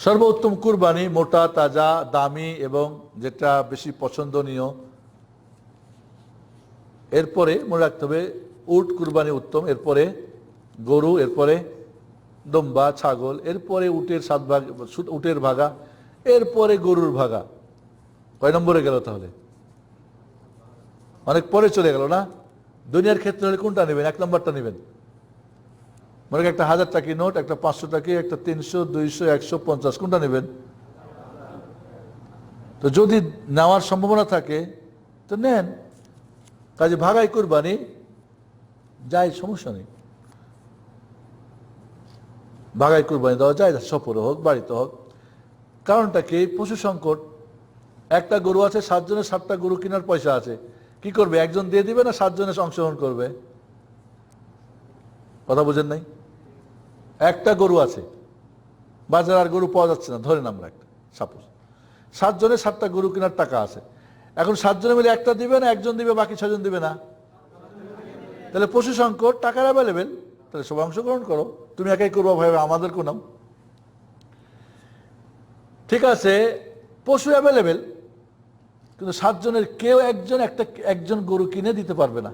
সর্বোত্তম কুরবানি মোটা, তাজা, দামি এবং যেটা বেশি পছন্দনীয়। এরপরে মনে রাখতে হবে উট কুরবানি উত্তম, এরপরে গরু, এরপরে দম্বা, ছাগল, এরপরে উটের 7 ভাগ, উটের ভাগা, এরপরে গরুর ভাগা। কয় নম্বরে গেল তাহলে? অনেক পরে চলে গেল না? দুনিয়ার ক্ষেত্রে হলে কোনটা নেবেন? 1 নম্বরটা নেবেন। মনে একটা 1000 টাকি নোট, একটা 500 টাকি, একটা 300, 200, 150, কোনটা নেবেন? তো যদি নেওয়ার সম্ভাবনা থাকে তো নেন। কাজে ভাগাই কুরবানি যাই, সমস্যা নেই, ভাগাই কুরবানি দেওয়া যায়, সফরে হোক বাড়িতে হোক। কারণটা কি? পশু সংকট। একটা গরু আছে, 7 জনের 7টা গরু কেনার পয়সা আছে, কি করবে? একজন দিয়ে দিবে না 7 জনের অংশগ্রহণ করবে? কথা বুঝেন নাই? একটা গরু আছে, বাজারে আর গরু পাওয়া যাচ্ছে না, ধরেন আমরা একটা সাপোজ 7 জনের 7টা গরু কেনার টাকা আছে, এখন 7 জনে মিলে একটা দিবে না একজন দিবে, বাকি 6 জন দিবে না? তাহলে পশু সংকট, টাকার অ্যাভেলেবেল, তাহলে সবাই অংশগ্রহণ করো। তুমি একাই করবো ভাই, আমাদের কোন নাম? ঠিক আছে, পশু অ্যাভেলেবেল, কিন্তু 7 জনের কেউ একজন গরু কিনে দিতে পারবে না।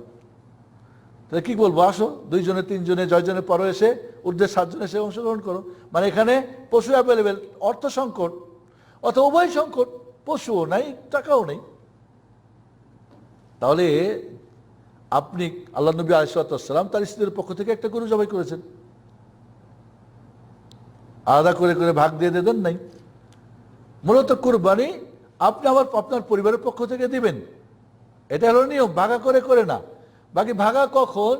তাহলে কি বলবো? আসো 2 জনে 3 জনে 6 জনের পরও এসে ঊর্ধ্বে 7 জন এসে অংশগ্রহণ করো। মানে এখানে পশু অ্যাভেলেবেল, অর্থ সংকট অথবা উভয় সংকট, পশুও নাই টাকাও নেই। তাহলে আপনি আল্লাহ নবী আলাইহিস সালাম তার স্ত্রীর পক্ষ থেকে একটা গরু জবাই করেছেন, আলাদা করে করে ভাগ দিয়ে দেন নাই। মূলত কুরবানি আপনি আবার আপনার পরিবারের পক্ষ থেকে দিবেন, এটা হলো নিয়ম, ভাগা করে করে না। বাকি ভাগা কখন?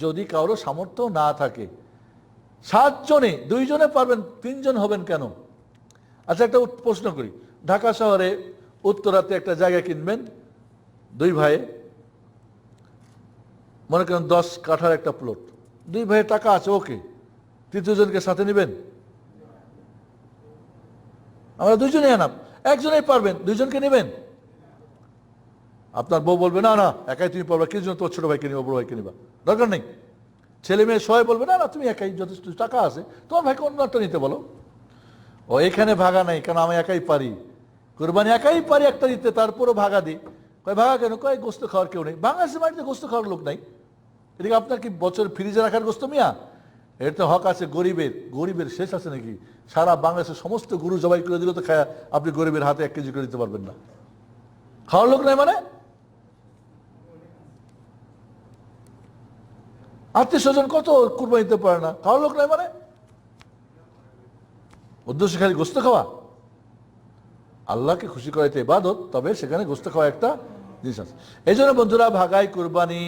যদি কারো সামর্থ্য না থাকে। 7 জনে 2 জনে পারবেন, 3 জন হবেন কেন? আচ্ছা একটা প্রশ্ন করি, ঢাকা শহরে উত্তরাতে একটা জায়গা কিনবেন, 2 ভাই, মনে করেন 10 কাঠার একটা প্লট, 2 ভাইয়ের টাকা আছে, ওকে, 3য় জনকে সাথে নেবেন? আমরা 2 জনেই আনাম, 1 জনেই পারবেন, 2 জনকে নেবেন? আপনার বউ বলবে না না একাই তুমি পারবে, কিছু তোর ছোট ভাইকে নিবা, বড় ভাইকে নিবা, দরকার নেই। ছেলে মেয়ে সবাই বলবে না না তুমি একাই, যথেষ্ট টাকা আছে, তোমার ভাইকে অন্য একটা নিতে বলো। ও এখানে ভাগা নাই, কারণ আমি একাই পারি, কুরবানি একাই পারি একটা দিতে, তারপরও ভাগা দিই। কয় ভাগা কেন? কয় গোস্ত খাওয়ার কেউ নেই, বাংলাদেশের বাড়িতে গোস্ত খাওয়ার লোক নাই। এদিকে আপনার কি বছর ফ্রিজে রাখার গোস্ত মিয়া? এর তো হক আছে গরিবের, গরিবের শেষ আছে নাকি? সারা বাংলাদেশের সমস্ত গরু জবাই করে দিল তো খায়া আপনি গরিবের হাতে 1 কেজি করে দিতে পারবেন না? খাওয়ার লোক নাই মানে? আত্মীয় স্বজন কত কুরবানি দিতে পারে না, খাওয়ার লোক নাই মানে? উদ্দেশ্য খালি গোস্ত খাওয়া? আল্লাহকে খুশি করাইতে ইবাদত, তবে সেখানে গোস্ত খাওয়া একটা জিনিস আছে। এই জন্য বন্ধুরা, ভাগাই কুরবানি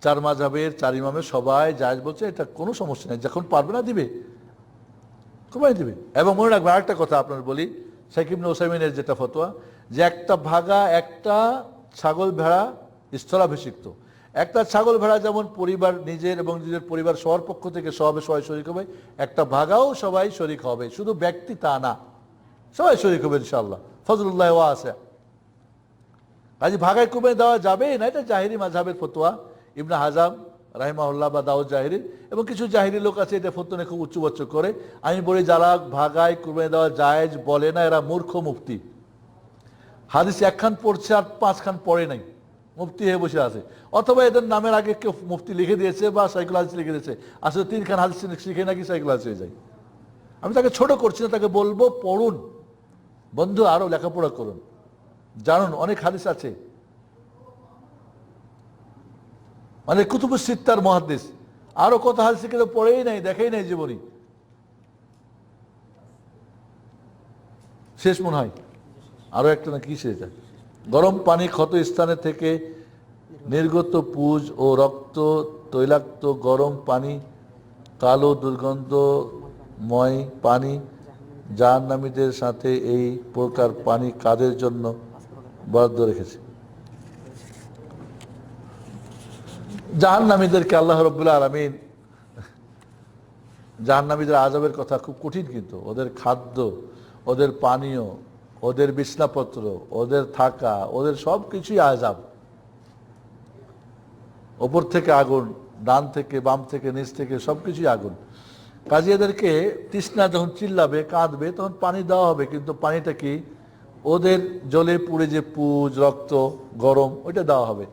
4 মাযহাবের 4 ইমামের সবাই জায়েজ বলছে, এটা কোনো সমস্যা নেই, যখন পারবে না দিবে, কুরবানি দিবে। এবং মনে রাখবেন আরেকটা কথা আপনার বলি, শাইখ ইবনে উসাইমিনের যেটা ফতোয়া, যে একটা ভাগা, একটা ছাগল ভেড়া স্থলাভিষিক্ত, একটা ছাগল ভেড়া যেমন পরিবার নিজের এবং নিজের পরিবার সবার পক্ষ থেকে সবাই শরীক হবে, একটা ভাগাও সবাই শরীক হবে, শুধু ব্যক্তি তা না, সবাই শরীক হবে ইনশাআল্লাহ, ফজলুল্লাহ ওয়াসিআ। কাজে ভাগায় কুরবানি দেওয়া যাবে না, এটা জাহিরি মাযহাবের ফতোয়া, ইবনে হাজাম রাহিমাহুল্লাহ বা দাউদ জাহিরি এবং কিছু জাহিরি লোক আছে এটা ফতোয়া নিয়ে খুব উচ্চবাচ্য করে। আমি বলি যারা ভাগায় কুরবানি দেওয়া জায়েজ বলে না, এরা মূর্খ মুফতি, হাদিস 1 খান পড়ছে আর 5 খান পড়ে নাই, মুফতি হয়ে বসে আছে, অথবা এদের নামের আগে কেউ মুফতি লিখে দিয়েছে বা সাইকুল হাদিস লিখে দিয়েছে, আসলে 3 খান হাদিস শিখে নাকি সাইকুল হাদিস হয়ে যায়। আমি তাকে ছোট করছি না, তাকে বলবো পড়ুন বন্ধু, আরো লেখাপড়া করুন, জানুন, অনেক হাদিস আছে। মানে কুতুবুস সিত্তার মুহাদ্দিস, আরো কত হাদিস কিন্তু পড়েই নাই, দেখেই নাই জীবনী। শেষ মনে হয় আরো একটা না কি সেটা, গরম পানি ক্ষত স্থানে থেকে নির্গত পুজ ও রক্ত তৈলাক্ত গরম পানি, কালো দুর্গন্ধময় পানি, জাহান্নামীদের সাথে এই প্রকার পানি কাদের জন্য বরাদ্দ রেখেছে? জাহান্নামীদেরকে আল্লাহ রাব্বুল আলামিন, জাহান্নামীদের আযাবের কথা খুব কঠিন, কিন্তু ওদের খাদ্য, ওদের পানীয়, ওদের বিছনাপত্র, ওদের থাকা, ওদের সব কিছুই আযাব। ওপর থেকে আগুন, ডান থেকে বাম থেকে নিচ থেকে সবকিছুই আগুন। কাজে এদেরকে তৃষ্ণা যখন চিল্লাবে কাঁদবে তখন পানি দেওয়া হবে, কিন্তু পানিটা কি ওদের জ্বলে পুড়ে যে পুজ রক্ত গরম ওইটা দেওয়া হবে।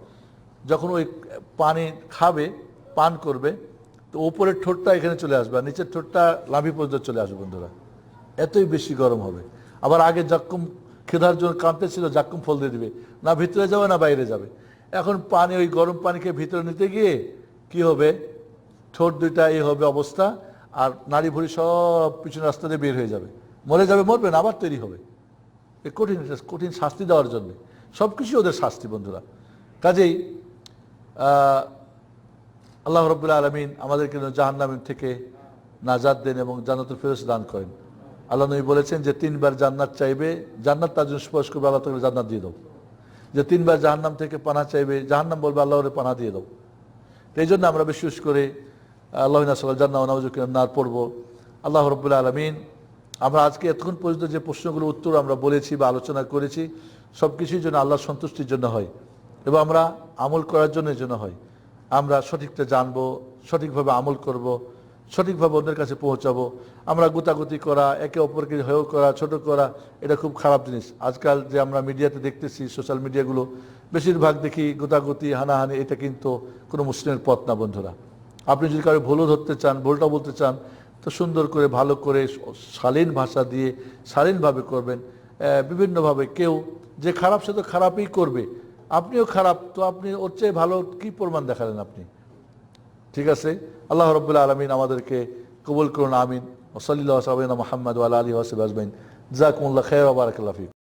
যখন ওই পানি খাবে পান করবে তো উপরের ঠোঁটটা এখানে চলে আসবে আর নিচের ঠোঁটটা লাভি পর্যন্ত চলে আসবে বন্ধুরা, এতই বেশি গরম হবে। আবার আগে জাক্কুম খেদার জন্য কাঁদতেছিল, জাক্কুম ফল দিয়ে দিবে, না ভিতরে যাবে না বাইরে যাবে। এখন পানি ওই গরম পানিকে ভিতরে নিতে গিয়ে কি হবে, ঠোঁট দুইটা এই হবে অবস্থা, আর নাড়ি ভুড়ি সব পিছনে রাস্তা দিয়ে বের হয়ে যাবে, মরে যাবে, মরবে না, আবার তৈরি হবে। এই কঠিন কঠিন শাস্তি দেওয়ার জন্য, সব কিছুই ওদের শাস্তি বন্ধুরা। কাজেই আল্লাহ রাব্বুল আলামিন আমাদেরকে জাহান্নাম থেকে নাজাত দেন এবং জান্নাতুল ফেরদৌস দান করেন। আল্লাহ নবী বলেছেন যে 3 বার জান্নাত চাইবে, জান্নাত তার জন্য সুপারিশ করবে, আল্লাহ তাকে জান্নাত দিয়ে দাও। যে 3 বার জাহান্নাম থেকে পানাহ চাইবে, জাহান্নাম বলবে আল্লাহ ওরে পানাহ দিয়ে দাও। তো এই জন্য আমরা বিশেষ করে আল্লাহ নাসাল জান্নাহ নার পড়ব। আল্লাহ রাব্বুল আলামিন আমরা আজকে এতক্ষণ পর্যন্ত যে প্রশ্নগুলোর উত্তর আমরা বলেছি বা আলোচনা করেছি সব কিছুই যেন আল্লাহর সন্তুষ্টির জন্য হয় এবং আমরা আমল করার জন্য হয়। আমরা সঠিকটা জানবো, সঠিকভাবে আমল করব, সঠিকভাবে ওদের কাছে পৌঁছাবো। আমরা গুতাগুতি করা, একে অপরকে হেয় করা, ছোট করা, এটা খুব খারাপ জিনিস। আজকাল যে আমরা মিডিয়াতে দেখতেছি, সোশ্যাল মিডিয়াগুলো বেশিরভাগ দেখি গুতাগুতি হানাহানি, এটা কিন্তু কোনো মুসলিমের পথ না বন্ধুরা। আপনি যদি কারো ভুলও ধরতে চান, ভুলটা বলতে চান, তো সুন্দর করে ভালো করে শালীন ভাষা দিয়ে শালীনভাবে করবেন। বিভিন্নভাবে কেউ যে খারাপ সে তো খারাপই করবে, আপনিও খারাপ, তো আপনি ওর চেয়ে ভালো কি প্রমাণ দেখালেন আপনি? ঠিক আছে, আল্লাহ রাব্বুল আলামিন আমাদেরকে কবুল করুন, আমিন। ওয়া সাল্লাল্লাহু আলা মুহাম্মাদ ওয়া আলা আলিহি ওয়া সাহবিহি আজমাইন। জাযাকুমুল্লাহু খাইরান ওয়া বারাকাল্লাহু ফীকুম।